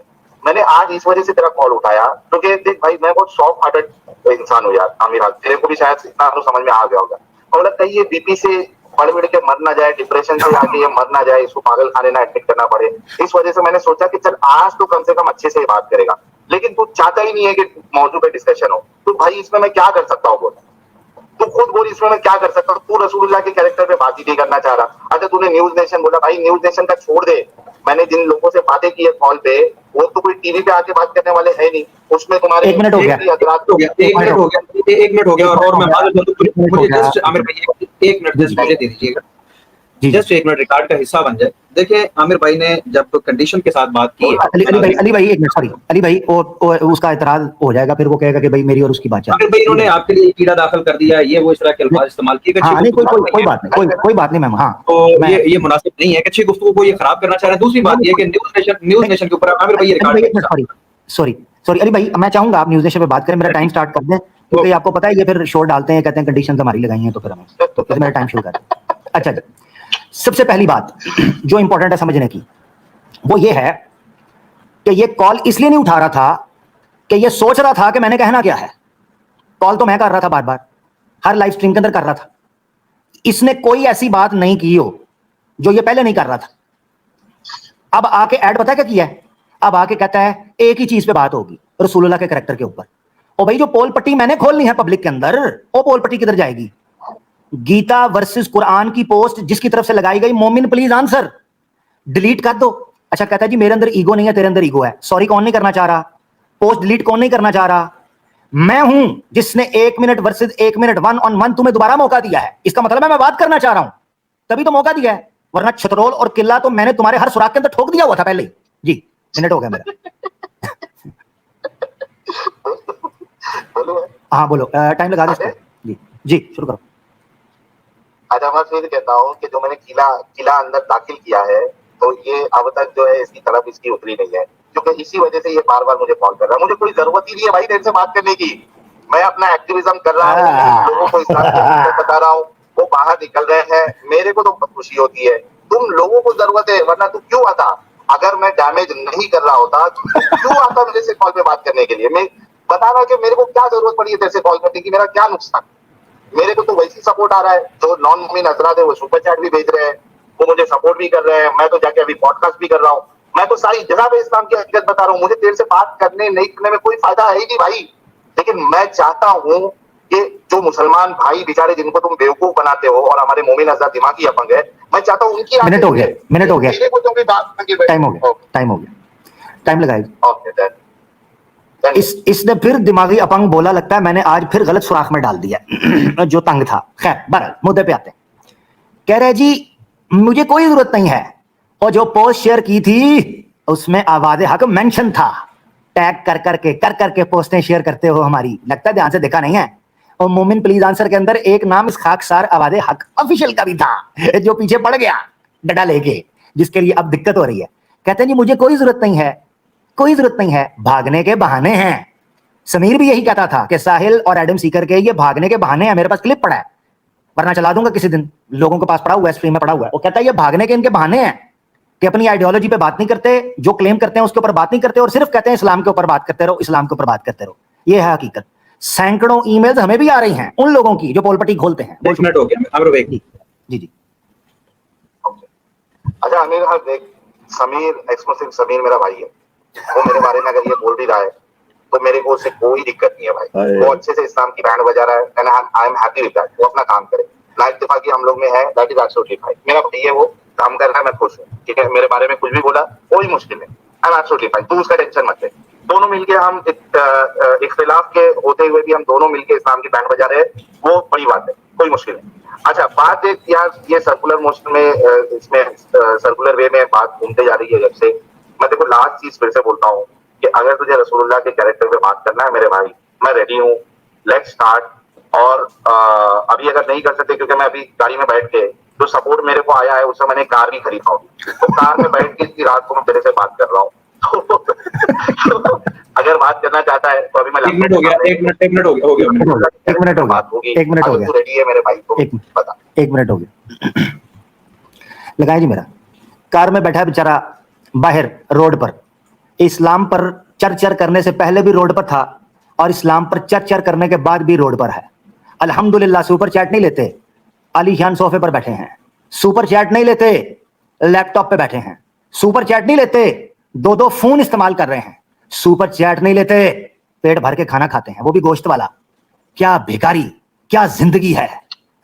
मैंने आज इस वजह से तेरा कॉल उठाया क्योंकि देख भाई, मैं बहुत सॉफ्ट हार्टेड इंसान हूँ यार आमिर, तेरे को भी शायद इतना तो समझ में आ गया होगा। और कहीं ये बीपी से पड़ मिड़ के मर ना जाए, डिप्रेशन से आके ये मर ना जाए, इसको पागल खाने ना एडमिट करना पड़े, इस वजह से मैंने सोचा कि चल आज तो कम से कम अच्छे से ही बात करेगा। लेकिन तू चाहता ही नहीं है कि मौजूद पे डिस्कशन हो। तो भाई इसमें मैं क्या कर सकता हूँ बोल, तू खुद बोल, इसमें मैं क्या कर सकता हूँ? तू रसूलुल्लाह के कैरेक्टर पे बात ही नहीं करना चाह रहा। अच्छा तूने न्यूज नेशन बोला, भाई न्यूज नेशन का छोड़ दे। मैंने जिन लोगों से बातें की है कॉल पे, वो तो कोई टीवी पे आके बात करने वाले है नहीं। उसमें तुम्हारे 1 मिनट हो गया। 1 मिनट हो गया, 1 मिनट हो गया। और मैं मुझे जस्ट आमिर भाई 1 मिनट जस्ट मुझे दे दीजिएगा, जस्ट 1 मिनट रिकॉर्ड का हिस्सा बन जाए। देखिए आमिर भाई ने जब कंडीशन के साथ बात की, अली भाई 1 मिनट, सॉरी अली भाई, उसका इतराज हो जाएगा, फिर वो कहेगा कि भाई मेरी और उसकी बात चल रही है। आमिर भाई इन्होंने आपके लिए कीड़ा दाखिल कर दिया, ये वो इस तरह के अल्फाज इस्तेमाल किए। हाँ नहीं, कोई बात नहीं, कोई बात नहीं मैम। हाँ तो ये मुनासिब नहीं है कि अच्छी गुफ्तगू को ये खराब करना चाह रहे हैं। दूसरी बात ये कि न्यूज नेशन के ऊपर आमिर भाई रिकॉर्ड, सॉरी अली भाई, मैं चाहूंगा आप न्यूज नेशन पे बात करें, मेरा टाइम स्टार्ट कर दें, क्योंकि आपको पता है ये फिर शोर डालते हैं, कहते हैं कंडीशन हमारी लगाई है, तो फिर हमें तो मेरा टाइम शुरू कर। अच्छा जी, सबसे पहली बात जो इंपॉर्टेंट है समझने की, वो ये है कि ये कॉल इसलिए नहीं उठा रहा था कि ये सोच रहा था कि मैंने कहना क्या है। कॉल तो मैं कर रहा था, बार बार हर लाइव स्ट्रीम के अंदर कर रहा था। इसने कोई ऐसी बात नहीं की हो जो ये पहले नहीं कर रहा था। अब आके ऐड पता क्या किया है? अब आके कहता है एक ही चीज पे बात होगी, रसूलुल्लाह के कैरेक्टर के ऊपर। ओ भाई, जो पोल पट्टी मैंने खोलनी है पब्लिक के अंदर, वो पोल पट्टी किधर जाएगी? गीता वर्सेस कुरान की पोस्ट जिसकी तरफ से लगाई गई, मोमिन प्लीज आंसर, डिलीट कर दो। अच्छा, कहता है जी मेरे अंदर ईगो नहीं है, तेरे अंदर ईगो है। सॉरी कौन नहीं करना चाह रहा? पोस्ट डिलीट कौन नहीं करना चाह रहा? मैं हूं जिसने 1 मिनट वर्सेस 1 मिनट 1 on 1 तुम्हें दोबारा मौका दिया है। इसका मतलब है मैं बात करना चाह रहा हूं, तभी तो मौका दिया है, वरना छतरोल और किला तो मैंने तुम्हारे हर सुराख के अंदर ठोक दिया हुआ था पहले ही। जी मिनट हो गया मेरा। बोलो। हाँ बोलो, टाइम लगा दे। जी जी शुरू करो। अच्छा, मैं फिर कहता हूँ कि जो मैंने किला अंदर दाखिल किया है, तो ये अब तक जो है इसकी तड़प इसकी उतरी नहीं है, क्योंकि इसी वजह से ये बार बार मुझे कॉल कर रहा है। मुझे कोई जरूरत ही नहीं है भाई तेरे से बात करने की। मैं अपना एक्टिविज्म कर रहा हूँ, लोगों को इस्लाम के बता रहा हूँ, वो बाहर निकल रहे हैं, मेरे को तो बहुत खुशी होती है। तुम लोगों को जरूरत है, वरना तू क्यों आता? अगर मैं डैमेज नहीं कर रहा होता तो क्यों आता मेरे से कॉल पे बात करने के लिए? मैं बता रहा कि मेरे को क्या जरूरत पड़ी है तेरे से कॉल करने की, मेरा क्या नुकसान? मेरे को तो वैसी सपोर्ट आ रहा है, जो नॉन मुमिन हजरात है वो सुपर चैट भी भेज रहे हैं, वो मुझे सपोर्ट भी कर रहे हैं, मैं तो जाके अभी पॉडकास्ट भी कर रहा हूँ, मैं तो सारी जगह पे इस्लाम की हकीकत बता रहा हूँ। मुझे तेरे से बात करने नहीं करने में कोई फायदा है ही नहीं भाई, लेकिन मैं चाहता हूँ कि जो मुसलमान भाई बेचारे जिनको तुम बेवकूफ बनाते हो और हमारे मोमिन हजरात दिमागी अपंग है, मैं चाहता हूँ उनकी मिनट हो गया, मिनट हो गया, मेरे को तुम भी बात करके टाइम हो गया, टाइम हो गया, टाइम लगाएगी। ओके, इसने फिर दिमागी अपंग बोला, लगता है मैंने आज फिर गलत सुराख में डाल दिया जो तंग था। खैर बहरहाल मुद्दे पे आते हैं। कह रहे जी मुझे कोई जरूरत नहीं है, और जो पोस्ट शेयर की थी उसमें आवाज हक मेंशन था। टैग कर करके पोस्टें शेयर करते हो हमारी, लगता है ध्यान से देखा नहीं है। और मोमिन प्लीज आंसर के अंदर एक नाम इस खाकसार आवाज हक ऑफिशियल का भी था, जो पीछे पड़ गया डंडा लेके, जिसके लिए अब दिक्कत हो रही है। कहते हैं जी मुझे कोई जरूरत नहीं है, कोई जरूरत नहीं है, भागने के बहाने हैं। समीर भी यही कहता था कि साहिल और एडम सीकर के ये भागने के बहाने हैं। मेरे पास क्लिप पड़ा है, वरना चला दूंगा किसी दिन, लोगों के पास पड़ा हुआ है, स्ट्रीम में पड़ा हुआ है। वो कहता है ये भागने के इनके बहाने हैं कि अपनी आइडियोलॉजी पे बात नहीं करते, जो क्लेम करते हैं उसके ऊपर बात नहीं करते, और सिर्फ कहते हैं इस्लाम के ऊपर बात करते रहो, इस्लाम के ऊपर बात करते रहो। ये है हकीकत। सैकड़ों ईमेल्स हमें भी आ रही हैं उन लोगों की जो पोलपट्टी खोलते हैं। एक मिनट हो गया। जी जी जी। अच्छा आमिर, हाँ देख, समीर एक्स मुस्लिम समीर मेरा भाई है, वो मेरे बारे में अगर ये बोल भी रहा है तो मेरे को उससे कोई दिक्कत नहीं है भाई। वो अच्छे से इस्लाम की बैंड बजा रहा है, and I am happy with that. वो अपना काम करे, ना इत्तेफाकी हम लोग में है, दैट इज एब्सोल्युटली फाइन। मेरा भाई है, वो काम कर रहा है, मैं खुश हूँ, ठीक है। मेरे बारे में कुछ भी बोला कोई मुश्किल नहीं, आई एम एब्सोल्युटली फाइन, तू उसका टेंशन मत ले। दोनों मिलके हम इख्तिलाफ के होते हुए भी हम दोनों मिलके इस्लाम की बैंड बजा रहे हैं, वो बड़ी बात है, कोई मुश्किल नहीं। अच्छा, बात एक यार ये सर्कुलर मोशन में, इसमें सर्कुलर वे में बात घूमते जा रही है। जब से मैं देखो लास्ट चीज फिर से बोलता हूँ कि अगर तुझे रसूलुल्लाह के कैरेक्टर पे बात करना है मेरे भाई, मैं रेडी हूँ, लेट्स स्टार्ट। और अभी अगर नहीं कर सकते, क्योंकि मैं अभी गाड़ी में बैठ के जो सपोर्ट मेरे को आया है उससे मैंने कार भी खरीदा हूँ, तो कार में बैठ के इतनी रात को मैं तेरे से बात कर रहा हूँ। तो अगर बात करना चाहता है तो अभी मैं एक मिनट हो गया, बात होगी, एक मिनट हो गया, रेडी है मेरे भाई को बता। 1 मिनट हो गया। लगाए जी मेरा, कार में बैठा है बेचारा बाहर रोड पर, इस्लाम पर चर्चा करने से पहले भी रोड पर था और इस्लाम पर चर्चा करने के बाद भी रोड पर है। अल्हम्दुलिल्लाह सुपर चैट नहीं लेते, आलीशान सोफे पर बैठे हैं। सुपर चैट नहीं लेते, लैपटॉप पे बैठे हैं। सुपर चैट नहीं लेते, 2-2 फोन इस्तेमाल कर रहे हैं। सुपर चैट नहीं लेते, पेट भर के खाना खाते हैं, वो भी गोश्त वाला। क्या भिखारी, क्या जिंदगी है।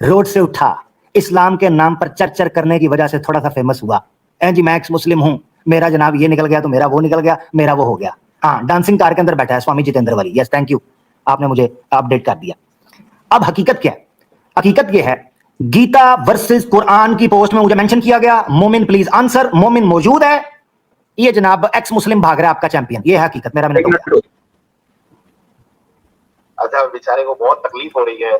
रोड से उठा, इस्लाम के नाम पर चर्चा करने की वजह से थोड़ा सा फेमस हुआ। जी मैं एक्स मुस्लिम हूं, मेरा जनाब ये निकल गया तो मेरा वो निकल गया, मेरा वो हो गया। हाँ, डांसिंग कार के अंदर बैठा है स्वामी जितेंद्र वाली। यस थैंक यू, आपने मुझे अपडेट कर दिया। अब हकीकत क्या है? हकीकत ये है, गीता वर्सेस कुरान की पोस्ट में मुझे मेंशन किया गया, मोमिन प्लीज आंसर। मोमिन मौजूद है, ये जनाब एक्स मुस्लिम भाग रहा है आपका चैंपियन। ये है हकीकत। मेरा मैंने अच्छा, बेचारे को बहुत तकलीफ हो रही है।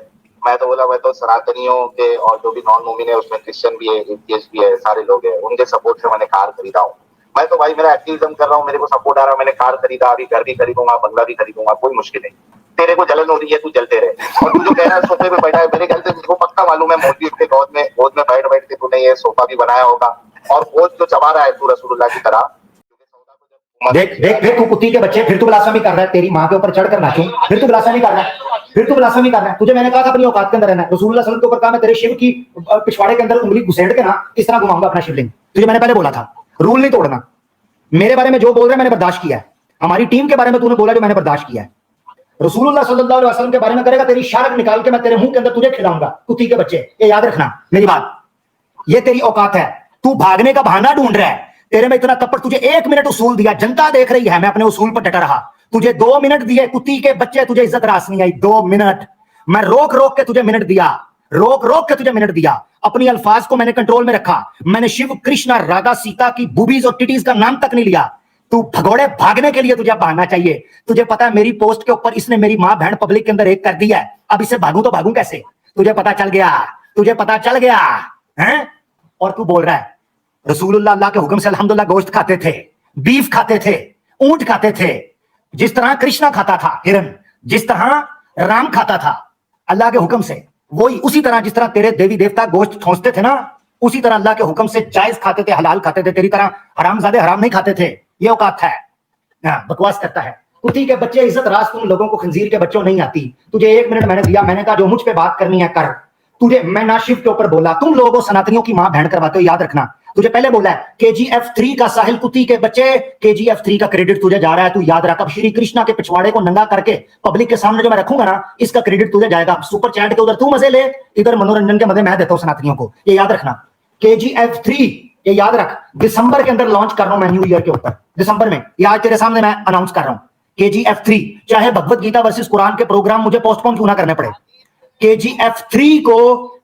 मैं तो बोला, मैं तो सनातनियों के और जो भी नॉन मोमिन है उसमें क्रिश्चियन भी है, एथियस्ट भी है, सारे लोग हैं, उनके सपोर्ट से मैंने कार खरीदा हूँ। मैं तो भाई मेरा एक्टिविज्म कर रहा हूँ, मेरे को सपोर्ट आ रहा है, मैंने कार खरीदा, अभी घर भी खरीदूंगा, बंगला भी खरीदूंगा, कोई मुश्किल नहीं। तेरे को जलन हो रही है, तू जलते रहे। और तू जो कह रहा है सोफे पे बैठा है, मेरे ख्याल से मुझको पक्का मालूम है मौलवी के गोद में बैठ के तूने ये सोफा भी बनाया होगा, और गोद जो चबा रहा है तू रसूलुल्लाह की तरह। देख देख देख, तू कुत्ती के बच्चे, फिर तू ब्लास्फेमी कर रहा है, तेरी माँ के ऊपर चढ़कर नाचूं, फिर तू ब्लास्फेमी कर रहा है, फिर तू ब्लास्फेमी कर रहा है। तुझे मैंने कहा था अपनी औकात के अंदर रहना है। रसूलुल्लाह सल्लल्लाहु अलैहि वसल्लम के ऊपर कहा मैं तेरे शिव की पिछवाड़े के अंदर उंगली घुसेड़ के ना इस तरह घुमाऊंगा अपना शिवलिंग। तुझे मैंने पहले बोला था, रूल नहीं तोड़ना। मेरे बारे में जो बोल रहे हैं मैंने बर्दाश्त किया है, हमारी टीम के बारे में तूने बोला जो मैंने बर्दाश्त किया है। रसूलुल्लाह सल्लल्लाहु अलैहि वसल्लम के बारे में करेगा, तेरी शारक निकाल के मैं तेरे मुंह के अंदर तुझे खिलाऊंगा, कुत्ती के बच्चे। ये याद रखना मेरी बात, ये तेरी औकात है। तू भागने का बहाना ढूंढ रहा है, तेरे में इतना तपड़, तुझे 1 मिनट उसूल दिया, जनता देख रही है, मैं अपने उसूल पर डटा रहा। तुझे 2 मिनट दिए, कुत्ती के बच्चे, तुझे इज्जत रास नहीं आई। 2 मिनट मैं रोक रोक के तुझे मिनट दिया, रोक रोक के तुझे मिनट दिया। अपनी अल्फाज को मैंने कंट्रोल में रखा। मैंने शिव, कृष्णा, राधा, सीता की बूबीज और टिटीज का नाम तक नहीं लिया। तू भगोड़े भागने के लिए तुझे बहाना चाहिए। तुझे पता है मेरी पोस्ट के ऊपर इसने मेरी मां बहन पब्लिक के अंदर एक कर दिया है, अब इससे भागूं तो भागूं कैसे? तुझे पता चल गया, तुझे पता चल गया है। और तू बोल रहा है रसूलुल्लाह अल्लाह के हुक्म से अल्हम्दुलिल्लाह गोश्त खाते थे, बीफ खाते थे, ऊंट खाते थे, जिस तरह कृष्णा खाता था हिरन, जिस तरह राम खाता था अल्लाह के हुक्म से, वही उसी तरह जिस तरह तेरे देवी देवता गोश्त ठोंसते थे ना, उसी तरह अल्लाह के हुक्म से जायज खाते थे, हलाल खाते थे। तेरी तरह हरामजादे हराम नहीं खाते थे। ये औकात है। बकवास करता है कुत्ती के बच्चे। इज्जत रास तुम लोगों को खंजीर के बच्चों नहीं आती। तुझे 1 मिनट मैंने दिया, मैंने कहा जो मुझ पे बात करनी है कर। तुझे मैं ना शिव के ऊपर बोला, तुम लोगों को सनातनियों की मां बहन करवाते हो, याद रखना। तुझे पहले बोला है KGF 3 का साहिल कुत्ती के बच्चे, KGF 3 का क्रेडिट तुझे जा रहा है, तू याद रख। अब श्री कृष्णा के पिछवाड़े को नंगा करके पब्लिक के सामने जो मैं रखूंगा ना, इसका क्रेडिट तुझे जाएगा। सुपर चैट के उधर तू मजे ले, इधर मनोरंजन के मजे मैं देता हूं सनातनियों को, ये याद रखना। KGF 3 ये याद रख, दिसंबर के अंदर लॉन्च कर रहा हूं मैं, न्यू ईयर के ऊपर, दिसंबर में। ये आज तेरे सामने मैं अनाउंस कर रहा हूं KGF 3, चाहे भगवत गीता वर्सेस कुरान के प्रोग्राम मुझे पोस्टपोन क्यों ना करने पड़े, KGF 3 को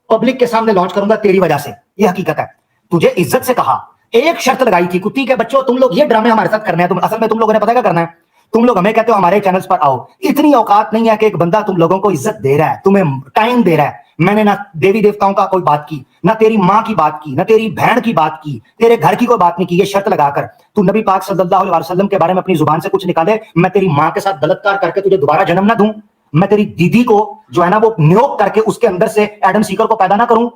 पब्लिक के सामने लॉन्च करूंगा तेरी वजह से। ये हकीकत है। तुझे इज्जत से कहा, एक शर्त लगाई थी, कुत्ती के बच्चों तुम लोग ये ड्रामे हमारे साथ करने हैं। तुम असल में तुम लोगों ने पता क्या करना है, तुम लोग हमें कहते हो हमारे चैनल्स पर आओ। इतनी औकात नहीं है कि एक बंदा तुम लोगों को इज्जत दे रहा है, तुम्हें टाइम दे रहा है। मैंने ना देवी देवताओं का कोई बात की, ना तेरी माँ की बात की, ना तेरी बहन की बात की, तेरे घर की कोई बात नहीं की। ये शर्त लगाकर तू नबी पाक सल्लल्लाहु अलैहि वसल्लम के बारे में अपनी जुबान से कुछ निकाले, मैं तेरी माँ के साथ बलात्कार करके तुझे दोबारा जन्म ना दूं, मैं तेरी दीदी को जो है ना वो नियोग करके उसके अंदर से एडम सीकर को पैदा ना करूं,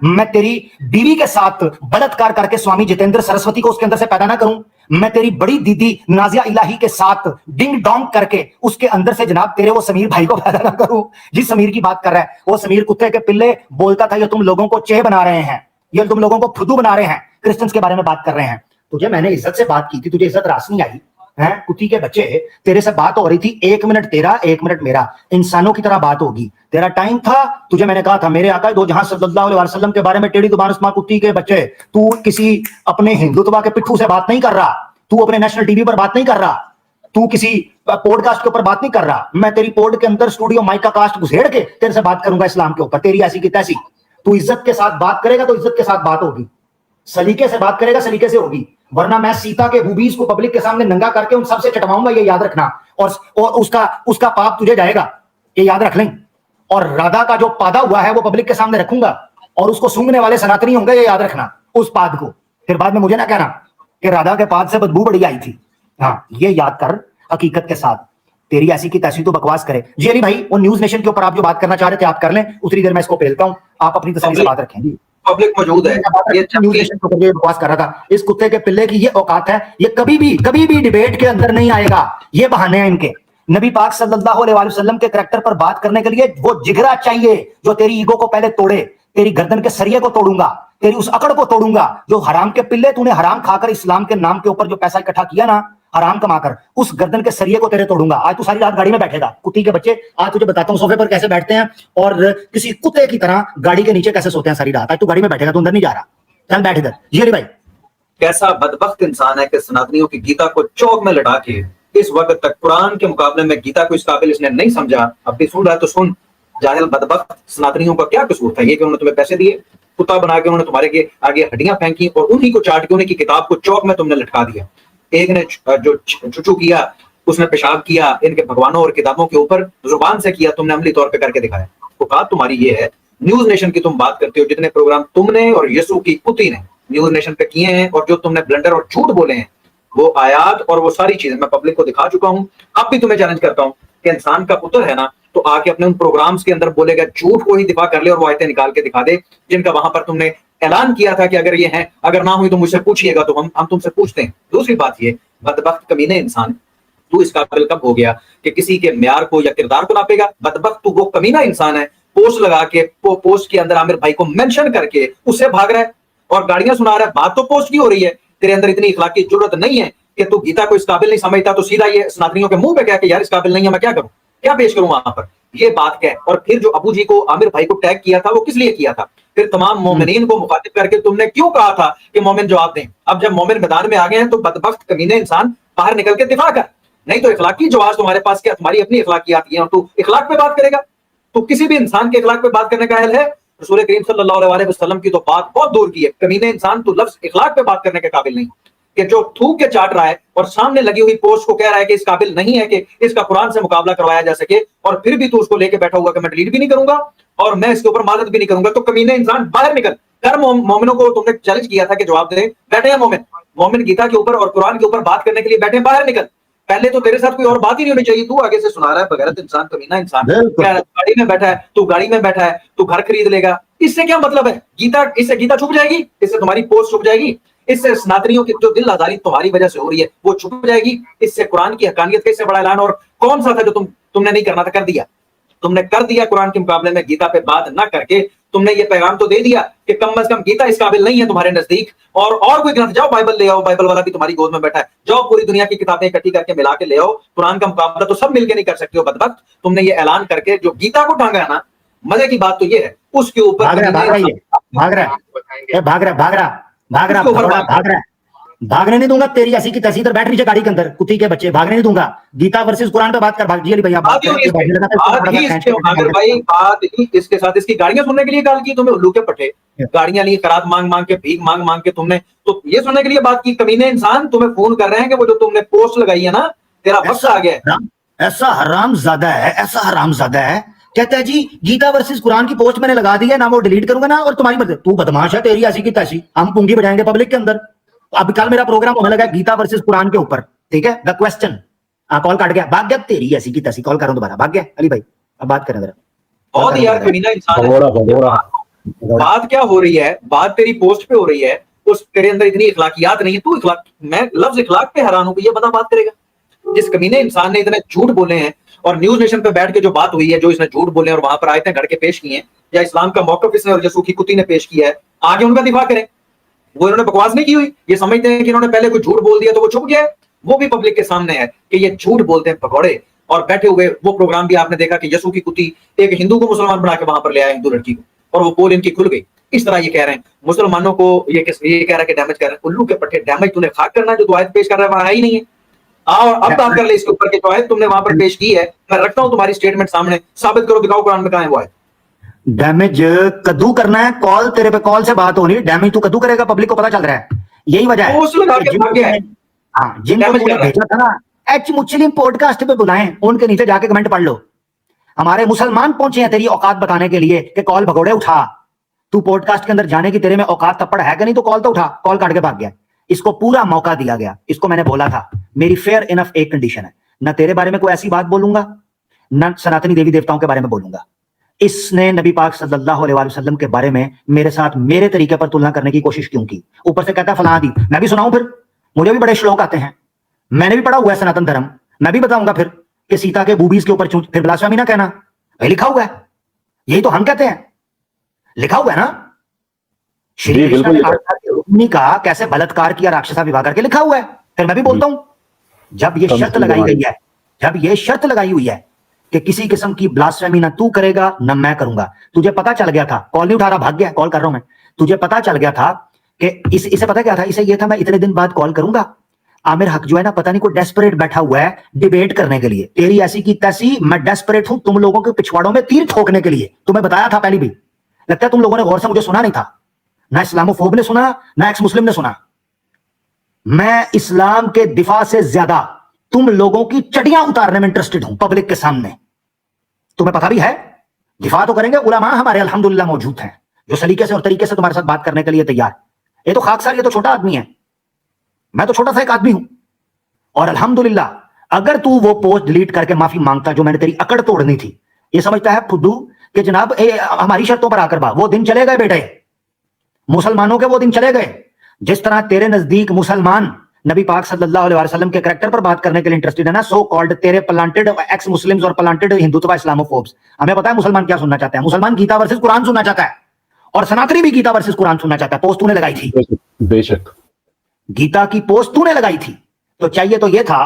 मैं तेरी बीवी के साथ बलात्कार करके स्वामी जितेंद्र सरस्वती को उसके अंदर से पैदा ना करूं, मैं तेरी बड़ी दीदी नाजिया इलाही के साथ डिंग डोंग करके उसके अंदर से जनाब तेरे वो समीर भाई को पैदा ना करूं। जिस समीर की बात कर रहा है वो समीर कुत्ते के पिल्ले बोलता था ये तुम लोगों को चेह बना रहे हैं, ये तुम लोगों को फुद्दू बना रहे हैं, क्रिश्चियंस के बारे में बात कर रहे हैं। तुझे मैंने इज्जत से बात की थी, तुझे इज्जत रास नहीं आई है। कुत्ती के बच्चे, तेरे से बात हो रही थी, 1 मिनट तेरा 1 मिनट मेरा, इंसानों की तरह बात होगी। तेरा टाइम था, तुझे मैंने कहा था मेरे आका दो जहां सल्लल्लाहु अलैहि वसल्लम के बारे में टेढ़ी जुबान इस्तेमाल, कुत्ती के बच्चे तू किसी अपने हिंदुत्व के पिट्ठू से बात नहीं कर रहा, तू अपने नेशनल टीवी पर बात नहीं कर रहा, तू किसी पॉडकास्ट के ऊपर बात नहीं कर रहा। मैं तेरी पॉड के अंदर स्टूडियो माइक का कास्ट घुसेड़ के तेरे से बात करूंगा इस्लाम के ऊपर, तेरी ऐसी की तैसी। तू इज्जत के साथ बात करेगा तो इज्जत के साथ बात होगी, सलीके से बात करेगा सलीके से होगी, वरना मैं सीता के बूबीज को पब्लिक के सामने नंगा करके उन सबसे चटवाऊंगा, ये याद रखना। और उसका पाप तुझे जाएगा, ये याद रख लें। और राधा का जो पादा हुआ है वो पब्लिक के सामने रखूंगा और उसको सूंघने वाले सनातनी होंगे, ये याद रखना, उस पाद को। फिर बाद में मुझे ना कहना कि राधा के पाद से बदबू बड़ी आई थी। हाँ, ये याद कर हकीकत के साथ। तेरी ऐसी की तैसी तो बकवास करे। जी अली भाई, वो न्यूज नेशन के ऊपर आप जो बात करना चाह रहे थे आप कर लें, उतनी देर मैं इसको पेलता हूं, आप अपनी तसल्ली से बात रखें। पब्लिक मौजूद है, ये न्यूज नेशन के ऊपर ये बकवास कर रहा था। इस कुत्ते के पिल्ले की ये औकात है, ये कभी भी डिबेट के अंदर नहीं आएगा। ये बहाने हैं इनके। नबी पाक सल्लल्लाहु अलैहि वसल्लम के करैक्टर पर बात करने के लिए वो जिगरा चाहिए जो तेरी ईगो को पहले तोड़े। तेरी गर्दन के सरिये को तोड़ूंगा, तेरी उस अकड़ को तोड़ूंगा। जो हराम के पिल्ले तूने हराम खाकर इस्लाम के नाम के ऊपर जो पैसा इकट्ठा किया ना, हराम कमाकर, उस गर्दन के सरिये को तेरे तोड़ूंगा। आज तू सारी रात गाड़ी में बैठेगा, कुत्ती के बच्चे। आज तुझे बताता हूँ सोफे पर कैसे बैठते हैं और किसी कुत्ते की तरह गाड़ी के नीचे कैसे सोते हैं सारी रात। आज तू गाड़ी में बैठेगा, तू अंदर नहीं जा रहा, चल बैठ इधर। जी अली भाई, कैसा बदबख्त इंसान है कि सनातनियों की गीता को चौक में लटा के इस वक्त तक कुरान के मुकाबले में गीता को इस काबिल इसने नहीं समझा। अब भी सुन रहा है तो सुन, जाहिल बदबख्त सनातनियों का क्या कसूर था? ये कि उन्होंने तुम्हें पैसे दिए, कुत्ता बना के उन्होंने तुम्हारे आगे हड्डियां फेंकी और उन्हीं को चाट के उन्हीं की किताब को चौक में तुमने लटका दिया। एक ने जो चुचू किया, उसने पेशाब किया इनके भगवानों और किताबों के ऊपर, जुबान से किया, तुमने अमली तौर पे करके दिखाया। औकात तुम्हारी ये है। न्यूज नेशन की तुम बात करते हो, जितने प्रोग्राम तुमने और यसू की कुत्ती ने न्यूज नेशन पे किए हैं और जो तुमने ब्लंडर और झूठ बोले हैं, वो आयात और वो सारी चीजें मैं पब्लिक को दिखा चुका हूं। अब भी तुम्हें चैलेंज करता हूं कि इंसान का पुत्र है ना, तो आके अपने उन प्रोग्राम्स के अंदर बोलेगा, झूठ को ही दिफा कर ले और वो आयतें निकाल के दिखा दे जिनका वहां पर तुमने ऐलान किया था कि अगर ये है, अगर ना हुई तो मुझसे पूछिएगा, तो हम तुमसे पूछते हैं। दूसरी बात ये, बदबख्त कमीने इंसान, तू इस काबिल कब हो गया कि किसी के म्यार को या किरदार को नापेगा? बदबख्त तू वो कमीना इंसान है, पोस्ट लगा के पोस्ट के अंदर आमिर भाई को मेंशन करके उससे भाग रहा है और गाड़ियां सुना रहा है। बात तो पोस्ट की हो रही है, तेरे अंदर इतनी इखलाकी जरूरत नहीं है कि तू गीता को इस काबिल नहीं समझता, तो सीधा ये सनातनियों के मुंह पे क्या कि यार इस काबिल नहीं है, मैं क्या करूं, क्या पेश करूं वहां पर? ये बात क्या है? और फिर जो अबू जी को, आमिर भाई को टैग किया था, वो किस लिए किया था? फिर तमाम मोमिनीन को मुखातिब करके तुमने क्यों कहा था कि मोमिन जवाब दें? अब जब मोमिन मैदान में आ गए हैं तो बदबख्त कमीने इंसान बाहर निकल के दिफा कर, नहीं तो इखलाकी जवाब तुम्हारे पास क्या? तुम्हारी अपनी इखलाकियात है और तू इखलाक पे बात करेगा? तो किसी भी इंसान के इखलाक पे बात करने का अहल है? रसूल करीम सल्लल्लाहु अलैहि वसल्लम की तो बात बहुत दूर की है। कमीने इंसान, तू लफ्ज इखलाक पे बात करने के काबिल नहीं, कि जो थूक के चाट रहा है और सामने लगी हुई पोस्ट को कह रहा है कि इस काबिल नहीं है कि इसका कुरान से मुकाबला करवाया जा सके, और फिर भी तू उसको लेके बैठा हुआ कि मैं डिलीट भी नहीं करूंगा और मैं इसके ऊपर मादत भी नहीं करूंगा। तो कमीने इंसान बाहर निकल कर। मोमिनों को तुमने चैलेंज किया था कि जवाब दे, बैठे हैं मोमिन, मोमिन गीता के ऊपर और कुरान के ऊपर बात करने के लिए बैठे, बाहर निकल। पहले तो तेरे साथ कोई और बात ही नहीं होनी चाहिए, तू आगे से सुना रहा है बगैरत इंसान, कमीना इंसान, गाड़ी में बैठा है, तू गाड़ी में बैठा है, तू घर खरीद लेगा, इससे क्या मतलब है? गीता, इससे गीता छुप जाएगी? इससे तुम्हारी पोस्ट छुप जाएगी? इससे सनातनियों की जो दिल आजारी तुम्हारी वजह से हो रही है वो छुप जाएगी? इससे कुरान की हकानियत का इससे बड़ा ऐलान और कौन सा था जो तुमने नहीं करना था, कर दिया? तुमने कर दिया। कुरान के मुकाबले में गीता पे बात ना करके तुमने ये पैगाम तो दे दिया कि कम से कम गीता इस काबिल नहीं है तुम्हारे नजदीक, और कोई ग्रंथ, जाओ बाइबल ले आओ, बाइबल वाला भी तुम्हारी गोद में बैठा है, जाओ पूरी दुनिया की किताबें इकट्ठी करके मिला के ले आओ, कुरान का मुकाबला तो सब मिलके नहीं कर सकते हो बदबख्त। तुमने ये ऐलान करके जो गीता को टांगा है ना, मजे की बात तो ये है, उसके ऊपर भाग रहा है। भागने नहीं दूंगा, तेरी ऐसी की तैसी, इधर बैठ नीचे गाड़ी के अंदर, कुत्ती के बच्चे, भागने नहीं दूंगा। गीता वर्सेस कुरान पे बात कर, भाग जी अली भैया, बात ही इसके साथ इसकी गाड़ियां सुनने के लिए कॉल की तुम्हें, उल्लू के पट्टे, गाड़ियां ली, करात मांग मांग के, भीख मांग मांग के तुमने तो ये सुनने के लिए बात की। कमीने इंसान तुम्हें फोन कर रहे हैं कि वो जो तुमने पोस्ट लगाई है ना, तेरा वक्त आ गया। ऐसा हरामजादा है, ऐसा हरामजादा है, कहता है जी गीता वर्सेस कुरान की पोस्ट मैंने लगा दी है ना, वो डिलीट करूंगा ना, और तुम्हारी मदद, तू बदमाश है, तेरी ऐसी की तैसी, हम पुंगी बजाएंगे पब्लिक के अंदर। अब कल मेरा प्रोग्राम होने लगा गीता वर्सेस कुरान के ऊपर, ठीक है, द क्वेश्चन। कॉल काट गया, भाग गया, तेरी ऐसी की तैसी, कॉल करो दोबारा, भाग गया अली भाई। अब बात करें जरा, बहुत यार कमीना इंसान है। बात क्या हो रही है? बात तेरी पोस्ट पे हो रही है, उस तेरे अंदर इतनी इखलाकियात नहीं है, तू इखलाक, मैं लफ्ज इखलाक पे हैरान हूं कि ये बंदा बात करेगा। जिस कमीने इंसान ने इतने झूठ बोले हैं, और न्यूज नेशन पे बैठ के जो बात हुई है, जो इसने झूठ बोले और वहां पर आयतें गढ़ के पेश की हैं, या इस्लाम का मौकफ इसने और यसू की कुत्ती ने पेश किया है, आगे उनका दिफा करें। वो इन्होंने बकवास नहीं की हुई, ये समझते हैं कि इन्होंने पहले कोई झूठ बोल दिया तो वो छुप गया है। वो भी पब्लिक के सामने है कि ये झूठ बोलते हैं भगौड़े। और बैठे हुए वो प्रोग्राम भी आपने देखा कि यसू की कुत्ती एक हिंदू को मुसलमान बना के वहां पर ले आया, हिंदू लड़की को, और वो पोल इनकी खुल गई। इस तरह ये कह रहे हैं मुसलमानों को, ये कह रहा है कि डैमेज कर रहे हैं। उल्लू के पट्टे, डैमेज तूने खाक करना है, जो दुआयत पेश कर रहा है वहां है ही नहीं है। और अब बात कर ले इसके ऊपर के दुआयत तुमने वहां पर पेश की है, मैं रखता हूं तुम्हारी स्टेटमेंट सामने, साबित करो, दिखाओ कुरान में कहां है वो है। डैमेज कद्दू करना है, कॉल तेरे पे, कॉल से बात हो रही है, डैमेज तू कद्दू करेगा, पब्लिक को पता चल रहा है, यही वजह है। जिनको तूने भेजा था ना, एच मुस्लिम पॉडकास्ट पे बुलाएं, उनके नीचे जाके कमेंट पढ़ लो। हमारे मुसलमान पहुंचे हैं तेरी औकात बताने के लिए कि कॉल भगोड़े उठा, तू पॉडकास्ट के अंदर जाने की तेरे में औकात तप्पड़ है कि नहीं, तो कॉल तो उठा, कॉल काट के भाग गया। इसको पूरा मौका दिया गया, इसको मैंने बोला था, मेरी फेयर इनफ एक कंडीशन है, ना तेरे बारे में कोई ऐसी बात बोलूंगा, ना सनातनी देवी देवताओं के बारे में बोलूंगा। इसने नबी पाक सल्लल्लाहु अलैहि वसल्लम के बारे में मेरे साथ मेरे तरीके पर तुलना करने की कोशिश क्यों की? ऊपर से कहता फलां दी, मैं भी सुनाऊं, फिर मुझे भी बड़े श्लोक आते हैं, मैंने भी पढ़ा हुआ है सनातन धर्म, मैं भी बताऊंगा फिर कि सीता के बूबीज के ऊपर फिर ब्लास्फेमी ना कहना, भाई लिखा हुआ है, यही तो हम कहते हैं, लिखा हुआ है ना। श्री कृष्ण ने रुक्मिणी का कैसे बलात्कार किया राक्षसा विवाह करके, लिखा हुआ है। फिर मैं भी बोलता हूं, जब ये शर्त लगाई गई है, जब ये शर्त लगाई हुई है कि किसी किस्म की ब्लास्फेमी ना तू करेगा ना मैं करूंगा, तुझे पता चल गया था, कॉल नहीं उठा रहा, भाग गया, कॉल कर रहा हूं मैं, तुझे पता चल गया था कि इसे पता क्या था, इसे ये था मैं इतने दिन बाद कॉल करूंगा। आमिर हक जो है ना, पता नहीं कोई डेस्परेट बैठा हुआ है डिबेट करने के लिए, तेरी ऐसी की तैसी, मैं डेस्परेट हूं तुम लोगों के पिछवाड़ों में तीर ठोकने के लिए। तुम्हें बताया था पहले भी, लगता है तुम लोगों ने गौर से मुझे सुना नहीं था, ना इस्लामोफोब ने सुना ना एक्स मुस्लिम ने सुना। मैं इस्लाम के दिफा से ज्यादा तुम लोगों की चटियां उतारने में इंटरेस्टेड हूं पब्लिक के सामने। तुम्हें पता भी है, दिफा तो करेंगे, उलमा हमारे अल्हम्दुलिल्लाह मौजूद हैं जो सलीके से और तरीके से तुम्हारे साथ बात करने के लिए तैयार। ये तो खाकसार, ये तो छोटा आदमी है, मैं तो छोटा सा एक आदमी हूं। और अल्हम्दुलिल्लाह अगर तू वो पोस्ट डिलीट करके माफी मांगता जो मैंने तेरी अकड़ तोड़नी थी, ये समझता है फुद्दू कि जनाब हमारी शर्तों पर आकर बा, वो दिन चले गए बेटे, मुसलमानों के वो दिन चले गए। जिस तरह तेरे नजदीक मुसलमान नबी पाक सल्लल्लाहु अलैहि वसल्लम के कैरेक्टर पर बात करने के लिए इंटरेस्टेड है ना, सो कॉल्ड तेरे प्लांटेड एक्स मुस्लिम्स और प्लांटेड हिंदुत्व इस्लामोफोब्स, हमें पता है मुसलमान क्या सुनना चाहते हैं। मुसलमान गीता वर्सेस कुरान सुनना चाहता है, और सनातनी भी गीता वर्सेस कुरान सुनना चाहता है। पोस्ट तूने लगाई थी, बेशक गीता की पोस्ट तूने लगाई थी, तो चाहिए तो यह था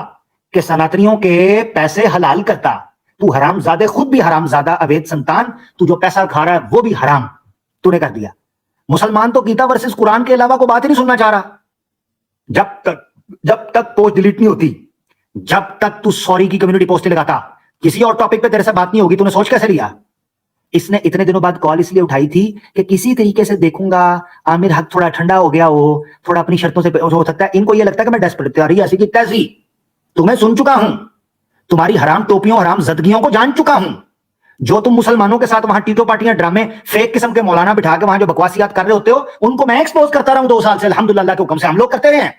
कि सनातनियों के पैसे हलाल करता, तू हरामजादे, खुद भी हरामजादा, अवैध संतान, तू जो पैसा खा रहा है वो भी हराम तूने कर दिया। मुसलमान तो गीता वर्सेस कुरान के अलावा को बात ही नहीं सुनना चाह रहा। जब तक पोस्ट डिलीट नहीं होती, जब तक तू सॉरी की कम्युनिटी पोस्ट नहीं लगाता, किसी और टॉपिक पे तेरे से बात नहीं होगी। तूने सोच कैसे लिया? इसने इतने दिनों बाद कॉल इसलिए उठाई थी कि किसी तरीके से देखूंगा आमिर हक थोड़ा ठंडा हो गया हो, थोड़ा अपनी शर्तों से हो सकता है। इनको ये लगता है कि मैं डेस्परेट, ऐसी की तैसी। तुम्हें सुन चुका हूं, तुम्हारी हराम टोपियों, हराम जदगियों को जान चुका हूं। जो तुम मुसलमानों के साथ वहां टीटो पार्टियां, ड्रामे, फेक किस्म के मौलाना बिठा के वहां जो बकवासियात कर रहे होते हो, उनको मैं एक्सपोज करता रहा हूं 2 साल से, अल्हम्दुलिल्लाह के हुक्म से। हम लोग करते रहे हैं,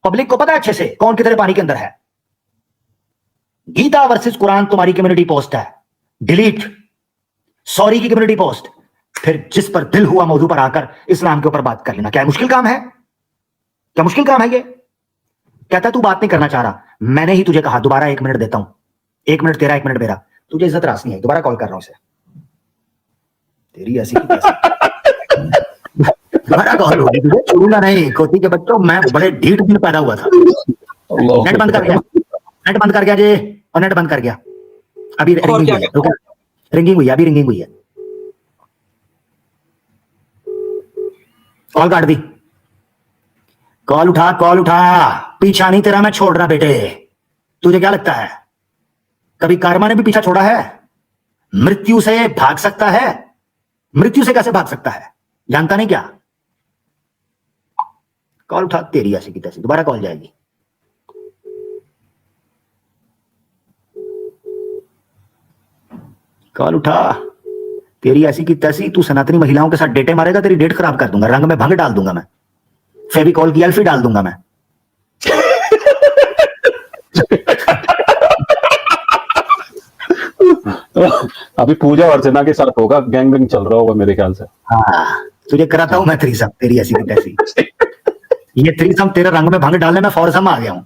पब्लिक को पता है अच्छे से कौन कितने पानी के अंदर है। गीता वर्सेस कुरान तुम्हारी कम्युनिटी पोस्ट है, डिलीट। सॉरी की कम्युनिटी पोस्ट, फिर जिस पर दिल हुआ मौजू पर आकर इस्लाम के ऊपर बात कर लेना। क्या मुश्किल काम है? क्या मुश्किल काम है ये? कहता तू बात नहीं करना चाह रहा, मैंने ही तुझे कहा दोबारा 1 मिनट देता हूं, 1 मिनट तेरा 1 मिनट मेरा। तुझे इज्जत रास नहीं है, दोबारा कॉल कर रहा हूं इसे। तेरी ऐसी दोबारा कॉल होगी, तुझे छोड़ूंगा नहीं। कोटी के बच्चों, मैं बड़े ढीठ दिन पैदा हुआ था। नेट बंद कर गया, नेट बंद कर गया जी, और नेट बंद कर गया। अभी रिंगिंग हुई है, रिंगिंग हुई है, अभी रिंगिंग हुई है। कॉल काट दी, कॉल उठा, कॉल उठा। पीछा नहीं तेरा मैं छोड़ रहा बेटे। तुझे क्या लगता है कभी कर्मा ने भी पीछा छोड़ा है? मृत्यु से भाग सकता है? मृत्यु से कैसे भाग सकता है, जानता नहीं क्या? कॉल उठा, तेरी ऐसी की तैसी। दोबारा कॉल जाएगी। कॉल उठा, तेरी ऐसी की तैसी। तू सनातनी महिलाओं के साथ डेटे मारेगा, तेरी डेट खराब कर दूंगा, रंग में भंग डाल दूंगा मैं, फेविकॉल की एल्फी डाल दूंगा मैं। अभी पूजा अर्चना के साथ होगा, गैंग वैंग चल रहा होगा मेरे ख्याल से। हाँ, तुझे कराता हूं मैं थ्रीसम, तेरी ऐसी की तैसी। ये थ्रीसम तेरे रंग में भंग डालने में फौरसम आ गया हूं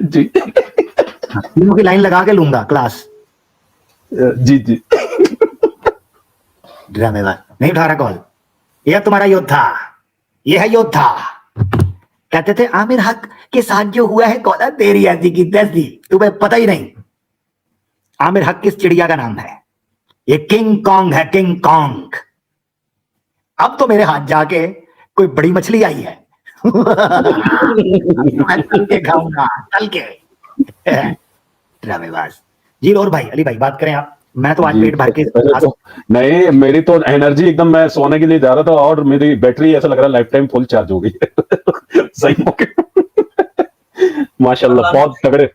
जी। तीनों की लाइन लगा के लूंगा क्लास। जी जी। ड्रामेबाज नहीं उठा रहा कॉल। यह तुम्हारा योद्धा, यह है योद्धा। कहते थे आमिर हक के साथ जो हुआ है कौन, तेरी ऐसी की तैसी, तुम्हें पता ही नहीं। आमिर हक किस चिड़िया का नाम है? ये किंग कॉन्ग है, किंग कॉन्ग। अब तो मेरे हाथ जाके कोई बड़ी मछली आई है। मैं तल के खाऊंगा, तल के। ड्रामेबाज जी। और भाई अली भाई बात करें आप। मैं तो आज पेट भर के तो, नहीं, मेरी तो एनर्जी एकदम, मैं सोने के लिए जा रहा था और मेरी बैटरी ऐसा लग रहा है लाइफ टाइम फुल चार्ज हो गई। सही मौके। माशाल्लाह, बहुत तगड़े।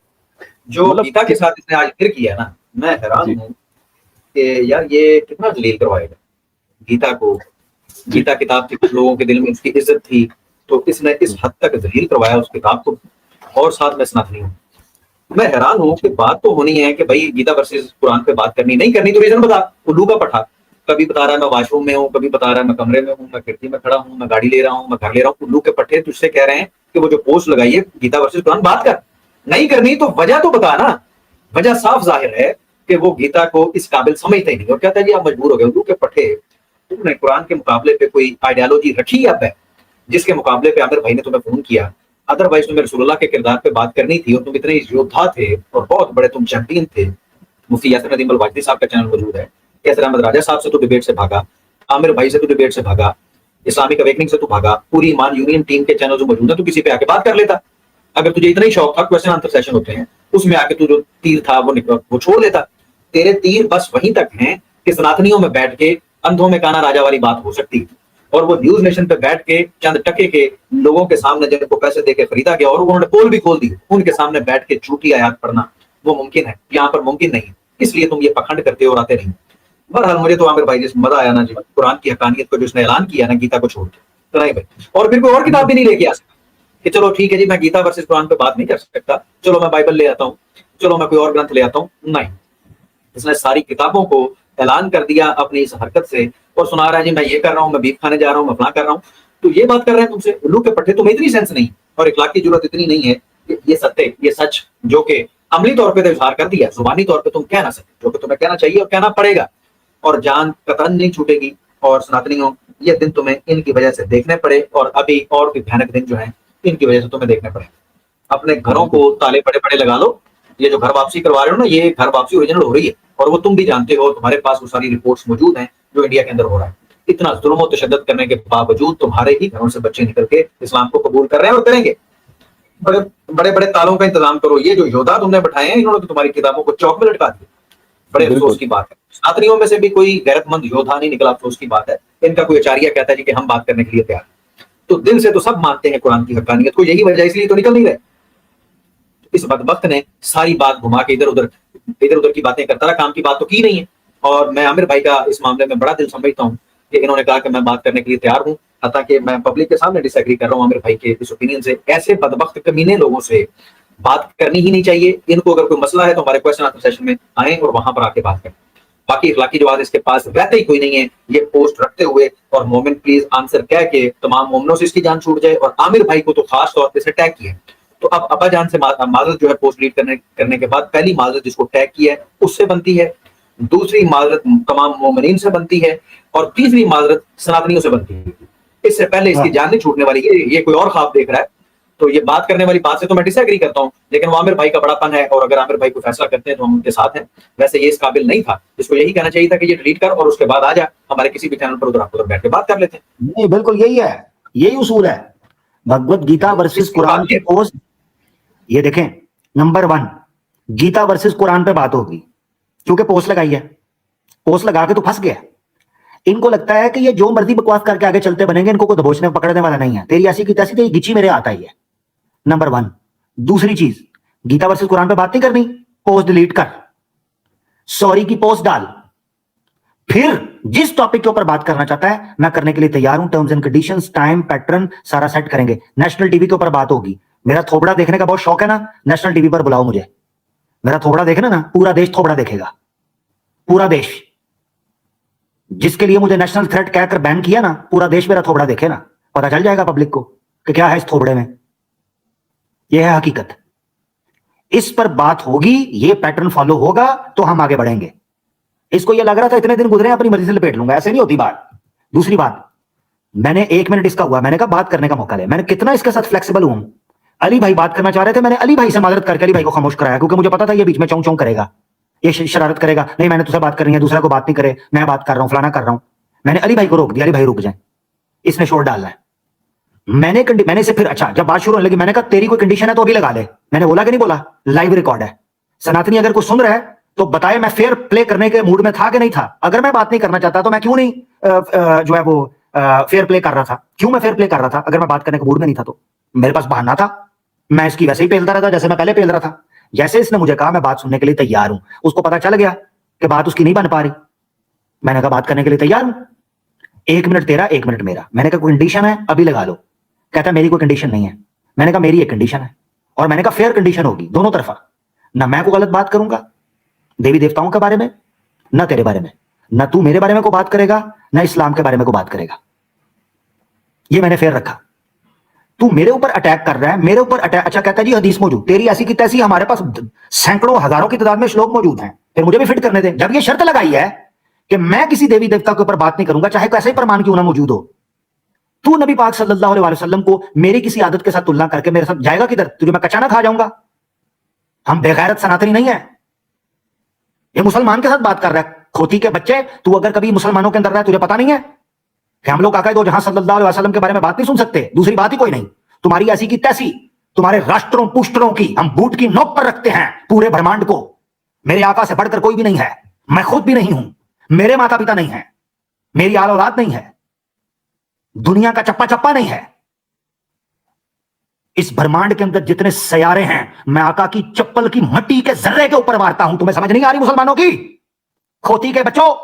जो गीता के साथ इसने आज फिर किया ना, मैं हैरान हूँ कि यार ये कितना जलील करवाएगा गीता को। गीता किताब थी, कुछ लोगों के दिल में उसकी इज्जत थी, तो इसने इस हद तक जलील करवाया उस किताब को। और साथ में सनातनी हूँ, मैं हैरान हूँ कि बात तो होनी है कि भाई गीता वर्सेस कुरान पे बात करनी, नहीं करनी तो रीजन बता। उल्लू का पठा, कभी बता रहा है मैं वॉशरूम में हूँ, कभी बता रहा है मैं कमरे में हूँ, मैं खिड़की में खड़ा हूँ, मैं गाड़ी ले रहा हूँ, मैं घर ले रहा हूँ। उल्लू के पट्टे तुझसे कह रहे हैं कि वो जो पोस्ट लगाई है गीता वर्सेस कुरान, बात कर। नहीं करनी तो वजह तो बता ना। वजह साफ जाहिर है कि वो गीता को इस काबिल समझते ही नहीं, और कहता है जी आप मजबूर हो गए। उल्लू के पट्टे, तुमने कुरान के मुकाबले पे कोई आइडियोलॉजी रखी अब है जिसके मुकाबले पे आमिर भाई ने तुम्हें फोन किया? अदरवाइज तुम्हें रसूलुल्लाह के किरदार पे बात करनी थी, और तुम इतने योद्धा थे और बहुत बड़े तुम चैंपियन थे। मुफ्ती यासिर नदीम अल-वाजदी साहब का चैनल मौजूद है। कैसर अहमद राजा साहब से तो डिबेट से भागा, आमिर भाई से तो डिबेट से भागा, इस्लामिक अवेकनिंग से तो भागा, पूरी ईमान यूनियन टीम के चैनल जो मौजूद है, तो किसी पे आके बात कर लेता। अगर तुझे इतना ही शौक था, क्वेश्चन आंसर सेशन होते हैं, उसमें आके तू जो तीर था वो छोड़ लेता। तेरे तीर बस वहीं तक हैं कि सनातनियों में बैठ के अंधों में काना राजा वाली बात हो सकती है, और वो न्यूज नेशन पे बैठ के चंद टके के लोगों के सामने जिनको पैसे देके खरीदा गया और उन्होंने पोल भी खोल दी, उनके सामने बैठ के झूठी आयात पढ़ना वो मुमकिन है, यहाँ पर मुमकिन नहीं है। इसलिए तुम ये पखंड करते हो और आते नहीं। बहरहाल मुझे तो आमिर भाई जिस मजा आया ना जी, कुरान की हकानियत को जो उसने ऐलान किया ना गीता को छोड़ के, तो नहीं भाई। और फिर कोई और किताब भी नहीं लेके आ सकता कि चलो ठीक है जी मैं गीता वर्सेस कुरान पे बात नहीं कर सकता, चलो मैं बाइबल ले आता हूँ, चलो मैं कोई और ग्रंथ ले आता हूँ। नहीं, इसने सारी किताबों को ऐलान कर दिया अपनी इस हरकत से, और सुना रहा है जी मैं ये कर रहा हूँ, मैं बीफ खाने जा रहा हूँ, मैं फलां कर रहा हूँ। तो ये बात कर रहे हैं तुमसे उल्लू के पट्टे, तुम्हें इतनी सेंस नहीं और इखलाक की जरूरत इतनी नहीं है कि ये सत्य, ये सच जो कि अमली तौर पे तो इजहार कर दिया, जुबानी तौर पे तुम कह ना सकते, जो कि तुम्हें कहना चाहिए और कहना पड़ेगा, और जान कतरन नहीं छूटेगी। और सनातनियों, ये दिन तुम्हें इनकी वजह से देखने पड़े, और अभी और भी भयानक दिन जो है इनकी वजह से तुम्हें देखने पड़े। अपने घरों को ताले बड़े बड़े लगा लो, ये जो घर वापसी करवा रहे हो ना, ये घर वापसी ओरिजिनल हो रही है, और वो तुम भी जानते हो, तुम्हारे पास वो सारी रिपोर्ट्स मौजूद हैं जो इंडिया के अंदर हो रहा है। इतना जुल्म और तशद्दुद करने के बावजूद तुम्हारे ही घरों से बच्चे निकल के इस्लाम को कबूल कर रहे हैं और करेंगे। बड़े बड़े बड़े तालों का इंतजाम करो। ये जो योद्धा तुमने बैठाए हैं, इन्होंने तो तुम्हारी किताबों को चौक में लटका दिया। बड़े अफसोस की बात है, छात्रियों में से भी कोई गैरतमंद योद्धा नहीं निकला, अफसोस की बात है। इनका कोई आचार्य कहता है जी कि हम बात करने के लिए तैयार। तो दिल से तो सब मानते हैं कुरान की हक्कानियत को, यही वजह, इसलिए तो निकल नहीं रहे। इस बदबख्त ने सारी बात घुमा के इधर उधर की बातें करता रहा, काम की बात तो की नहीं है। और मैं आमिर भाई का इस मामले में बड़ा दिल समझता हूँ कि इन्होंने कहा कि मैं बात करने के लिए तैयार हूँ, हालांकि मैं पब्लिक के सामने डिसएग्री कर रहा हूँ आमिर भाई के इस ओपिनियन से। ऐसे बदबख्त कमीने लोगों से बात करनी ही नहीं चाहिए। इनको अगर कोई मसला है तो हमारे क्वेश्चन आंसर सेशन में आए और वहां पर आके बात करें। बाकी इखलाकी जवाब इसके पास रहते ही कोई नहीं है। ये पोस्ट रखते हुए और मोमिन प्लीज आंसर कह के तमाम मोमिनों से इसकी जान छूट जाए, और आमिर भाई को तो खास तौर पर टैग किया। तो अब अब्बा जान से माजरत जो है पोस्ट डिलीट करने के बाद, पहली माजरत जिसको टैग किया है उससे बनती है, दूसरी माजरत तमाम मोमिनीन से बनती है, और तीसरी माजरत सनातनियों से बनती है। इससे पहले इसकी जान नहीं छूटने वाली है। ये कोई और ख्वाब देख रहा है, तो ये बात करने वाली बात से तो मैं डिसएग्री करता हूँ, लेकिन वो आमिर भाई का बड़ापन है, और अगर आमिर भाई को फैसला करते हैं तो हम उनके साथ हैं। वैसे ये इस काबिल नहीं था, इसको यही कहना चाहिए था कि ये डिलीट कर और उसके बाद आ जा हमारे किसी भी चैनल पर, उधर बैठ के बात कर लेते हैं। नहीं, बिल्कुल यही है, यही उसूल है। भगवत गीता वर्सेस कुरान की पोस्ट, ये देखें, नंबर 1 गीता वर्सेस कुरान पे बात होगी, क्योंकि पोस्ट लगाई है, पोस्ट लगा के तो फंस गया। इनको लगता है कि ये जो मर्जी बकवास करके आगे चलते बनेंगे, इनको कोई दबोचने पकड़ने वाला नहीं है। तेरी ऐसी की तैसी, तेरी गिची मेरे आता ही है, नंबर 1। दूसरी चीज, गीता वर्सेस कुरान पे बात नहीं करनी, पोस्ट डिलीट कर, सॉरी की पोस्ट डाल, फिर जिस टॉपिक के ऊपर बात करना चाहता है मैं करने के लिए तैयार हूं। Terms and conditions, time, pattern सारा सेट करेंगे। नेशनल टीवी के ऊपर बात होगी। मेरा थोबड़ा देखने का बहुत शौक है ना, नेशनल टीवी पर बुलाओ मुझे। मेरा थोबड़ा देखना ना, पूरा देश थोबड़ा देखेगा, पूरा देश। जिसके लिए मुझे नेशनल थ्रेट कहकर बैन किया ना, पूरा देश मेरा थोबड़ा देखे ना, पता चल जाएगा पब्लिक को कि क्या है इस थोबड़े में। यह है हकीकत। इस पर बात होगी, ये पैटर्न फॉलो होगा तो हम आगे बढ़ेंगे। इसको ये लग रहा था इतने दिन गुजरे अपनी मर्जी से लपेट लूंगा, ऐसे नहीं होती बात। दूसरी बात, मैंने 1 मिनट इसका हुआ, मैंने कहा बात करने का मौका ले। मैंने कितना इसके साथ फ्लेक्सिबल हूं। अली भाई बात करना चाह रहे थे, मैंने अली भाई से माजरत करके अली भाई को खामोश कराया, क्योंकि मुझे पता था ये बीच में चौं चौं करेगा, ये शरारत करेगा। नहीं, मैंने तुझसे बात करनी है, दूसरा को बात नहीं करे, मैं बात कर रहा हूं, फलाना कर रहा हूं। मैंने अली भाई को रोक दिया, अली भाई रुक जाए, इसने शोर डालना है। मैंने इसे फिर, अच्छा जब बात शुरू होने लगी, मैंने कहा तेरी कोई कंडीशन है तो अभी लगा ले। मैंने बोला कि नहीं बोला, लाइव रिकॉर्ड है। सनातनी अगर कोई सुन रहा है तो बताए मैं फेयर प्ले करने के मूड में था कि नहीं था। अगर मैं बात नहीं करना चाहता तो मैं क्यों नहीं जो है वो फेयर प्ले कर रहा था। क्यों मैं फेयर प्ले कर रहा था? अगर मैं बात करने के मूड में नहीं था तो मेरे पास बहाना था, मैं इसकी वैसे ही पेलता रहता जैसे मैं पहले पेल रहा था। जैसे इसने मुझे कहा मैं बात सुनने के लिए तैयार हूं, उसको पता चल गया कि बात उसकी नहीं बन पा रही। मैंने कहा बात करने के लिए तैयार हूं, 1 मिनट तेरा 1 मिनट मेरा। मैंने कहा कोई कंडीशन है अभी लगा लो। कहता मेरी कोई कंडीशन नहीं है। मैंने कहा मेरी एक कंडीशन है, और मैंने कहा फेयर कंडीशन होगी दोनों तरफा। ना मैं को गलत बात करूंगा देवी देवताओं के बारे में, ना तेरे बारे में, ना तू मेरे बारे में को बात करेगा, ना इस्लाम के बारे में को बात करेगा। ये मैंने फेयर रखा। तू मेरे ऊपर अटैक कर रहा है, मेरे ऊपर अटैक। अच्छा कहता है जी हदीस मौजूद, तेरी ऐसी की तैसी, हमारे पास सैकड़ों हजारों की तादाद में श्लोक मौजूद हैं, फिर मुझे भी फिट करने दे। जब ये शर्त लगाई है कि मैं किसी देवी देवता के ऊपर बात नहीं करूंगा, चाहे कैसे ही प्रमाण क्यों ना मौजूद हो, तू नबी पाक सल्लल्लाहु अलैहि वसल्लम को मेरी किसी आदत के साथ तुलना करके मेरे साथ जाएगा किधर? तुझे मैं कच्चा ना खा जाऊंगा। हम बेगैरत सनातनी नहीं है। ये मुसलमान के साथ बात कर रहा है, खोती के बच्चे। तू अगर कभी मुसलमानों के अंदर रहा है, तुझे पता नहीं है कि हम लोग आका दो जहां सल्लल्लाहु अलैहि वसल्लम के बारे में बात नहीं सुन सकते। दूसरी बात ही कोई नहीं। तुम्हारी ऐसी की तैसी, तुम्हारे राष्ट्रों पुष्ट्रों की हम बूट की नोक पर रखते हैं पूरे ब्रह्मांड को। मेरे आका से बढ़कर कोई भी नहीं है, मैं खुद भी नहीं हूं, मेरे माता पिता नहीं है, मेरी आल औलाद नहीं है, दुनिया का चप्पा चप्पा नहीं है। इस ब्रह्मांड के अंदर जितने सयारे हैं, मैं आका की चप्पल की मट्टी के जर्रे के ऊपर मारता हूं। तुम्हें समझ नहीं आ रही मुसलमानों की? खोती के बच्चों,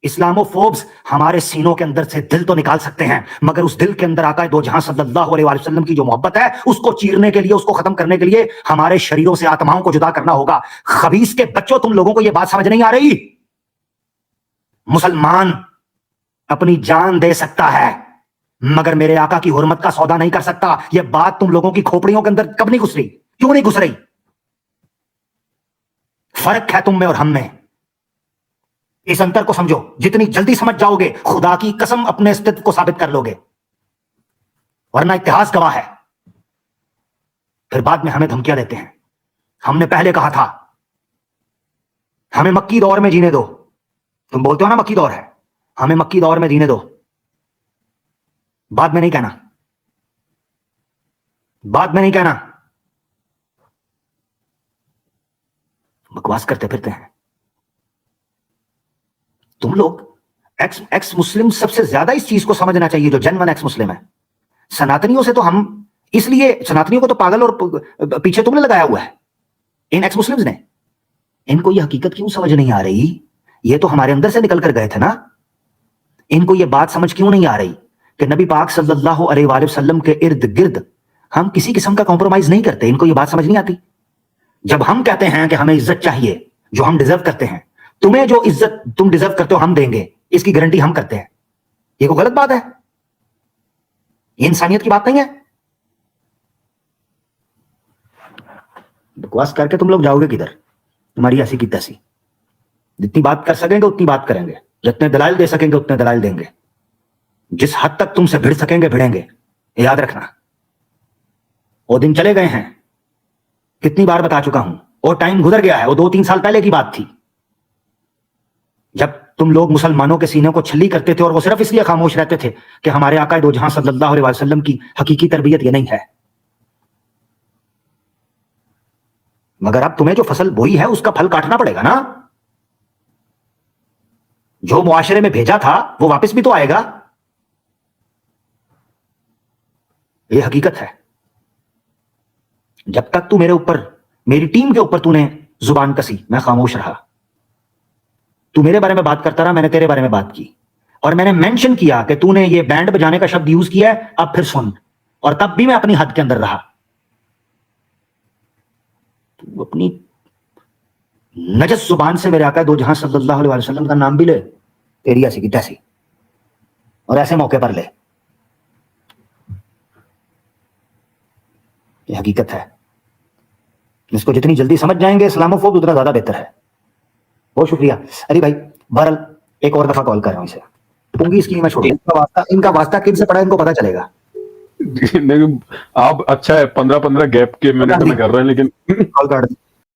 इस्लामोफोब्स हमारे सीनों के अंदर से दिल तो निकाल सकते हैं, मगर उस दिल के अंदर आका दो जहां सल्लल्लाहु अलैहि वसल्लम की जो मोहब्बत है, उसको चीरने के लिए, उसको खत्म करने के लिए हमारे शरीरों से आत्माओं को जुदा करना होगा। खबीस के बच्चों, तुम लोगों को यह बात समझ नहीं आ रही? मुसलमान अपनी जान दे सकता है, मगर मेरे आका की हुर्मत का सौदा नहीं कर सकता। यह बात तुम लोगों की खोपड़ियों के अंदर कब नहीं घुस रही? क्यों नहीं घुस रही? फर्क है तुम में और हम में। इस अंतर को समझो। जितनी जल्दी समझ जाओगे, खुदा की कसम अपने अस्तित्व को साबित कर लोगे, वरना इतिहास गवाह है। फिर बाद में हमें धमकियां देते हैं हमने पहले कहा था हमें मक्की दौर में जीने दो। तुम बोलते हो ना मक्की दौर है, हमें मक्की दौर में जीने दो, बाद में नहीं कहना, बाद में नहीं कहना। बकवास करते फिरते हैं तुम लोग। एक्स मुस्लिम सबसे ज्यादा इस चीज को समझना चाहिए, जो जेन्युइन एक्स मुस्लिम है। सनातनियों से तो हम, इसलिए सनातनियों को तो पागल और पीछे तुमने लगाया हुआ है, इन एक्स मुस्लिम्स ने। इनको ये हकीकत क्यों समझ नहीं आ रही? ये तो हमारे अंदर से निकल कर गए थे ना। इनको ये बात समझ क्यों नहीं आ रही कि नबी पाक सल्लल्लाहु अलैहि वसल्लम के इर्द गिर्द हम किसी किस्म का कॉम्प्रोमाइज नहीं करते। इनको ये बात समझ नहीं आती। जब हम कहते हैं कि हमें इज्जत चाहिए जो हम डिजर्व करते हैं, तुम्हें जो इज्जत तुम डिजर्व करते हो हम देंगे, इसकी गारंटी हम करते हैं। ये कोई गलत बात है? ये इंसानियत की बात नहीं है? बकवास करके तुम लोग जाओगे किधर? तुम्हारी ऐसी की तैसी। जितनी बात कर सकेंगे उतनी बात करेंगे, जितने दलाइल दे सकेंगे उतने दलाइल देंगे, जिस हद तक तुमसे भिड़ सकेंगे भिड़ेंगे। याद रखना, वो दिन चले गए हैं। कितनी बार बता चुका हूं, वो टाइम गुजर गया है। वो 2-3 साल पहले की बात थी, जब तुम लोग मुसलमानों के सीने को छल्ली करते थे और वो सिर्फ इसलिए खामोश रहते थे कि हमारे आका दो जहां सल्लल्लाहु अलैहि वसल्लम की हकीकी तरबियत ये नहीं है। मगर अब तुम्हें जो फसल बोई है उसका फल काटना पड़ेगा ना। जो मुआशरे में भेजा था वो वापस भी तो आएगा। ये हकीकत है। जब तक तू मेरे ऊपर, मेरी टीम के ऊपर तूने जुबान कसी, मैं खामोश रहा। तू मेरे बारे में बात करता रहा, मैंने तेरे बारे में बात की, और मैंने मेंशन किया कि तूने ये बैंड बजाने का शब्द यूज किया है, अब फिर सुन। और तब भी मैं अपनी हद के अंदर रहा। तू अपनी नजस जुबान से मेरे आका दो जहां सल्लल्लाहु अलैहि वसल्लम का नाम भी ले, तेरी ऐसी की तैसी, और ऐसे मौके पर ले। ये हकीकत है। इसको जितनी जल्दी समझ जाएंगे इस्लामोफोब, उतना ज्यादा बेहतर है। बहुत शुक्रिया अली भाई। बहरहाल एक और दफा कॉल कर रहा हूं इसे। पूंगी इसकी मैं छोड़, इनका वास्ता किन से पड़ा इनको पता चलेगा। नहीं, आप अच्छा है 15-15 गैप के मिनट में कर रहे हैं, लेकिन कॉल कर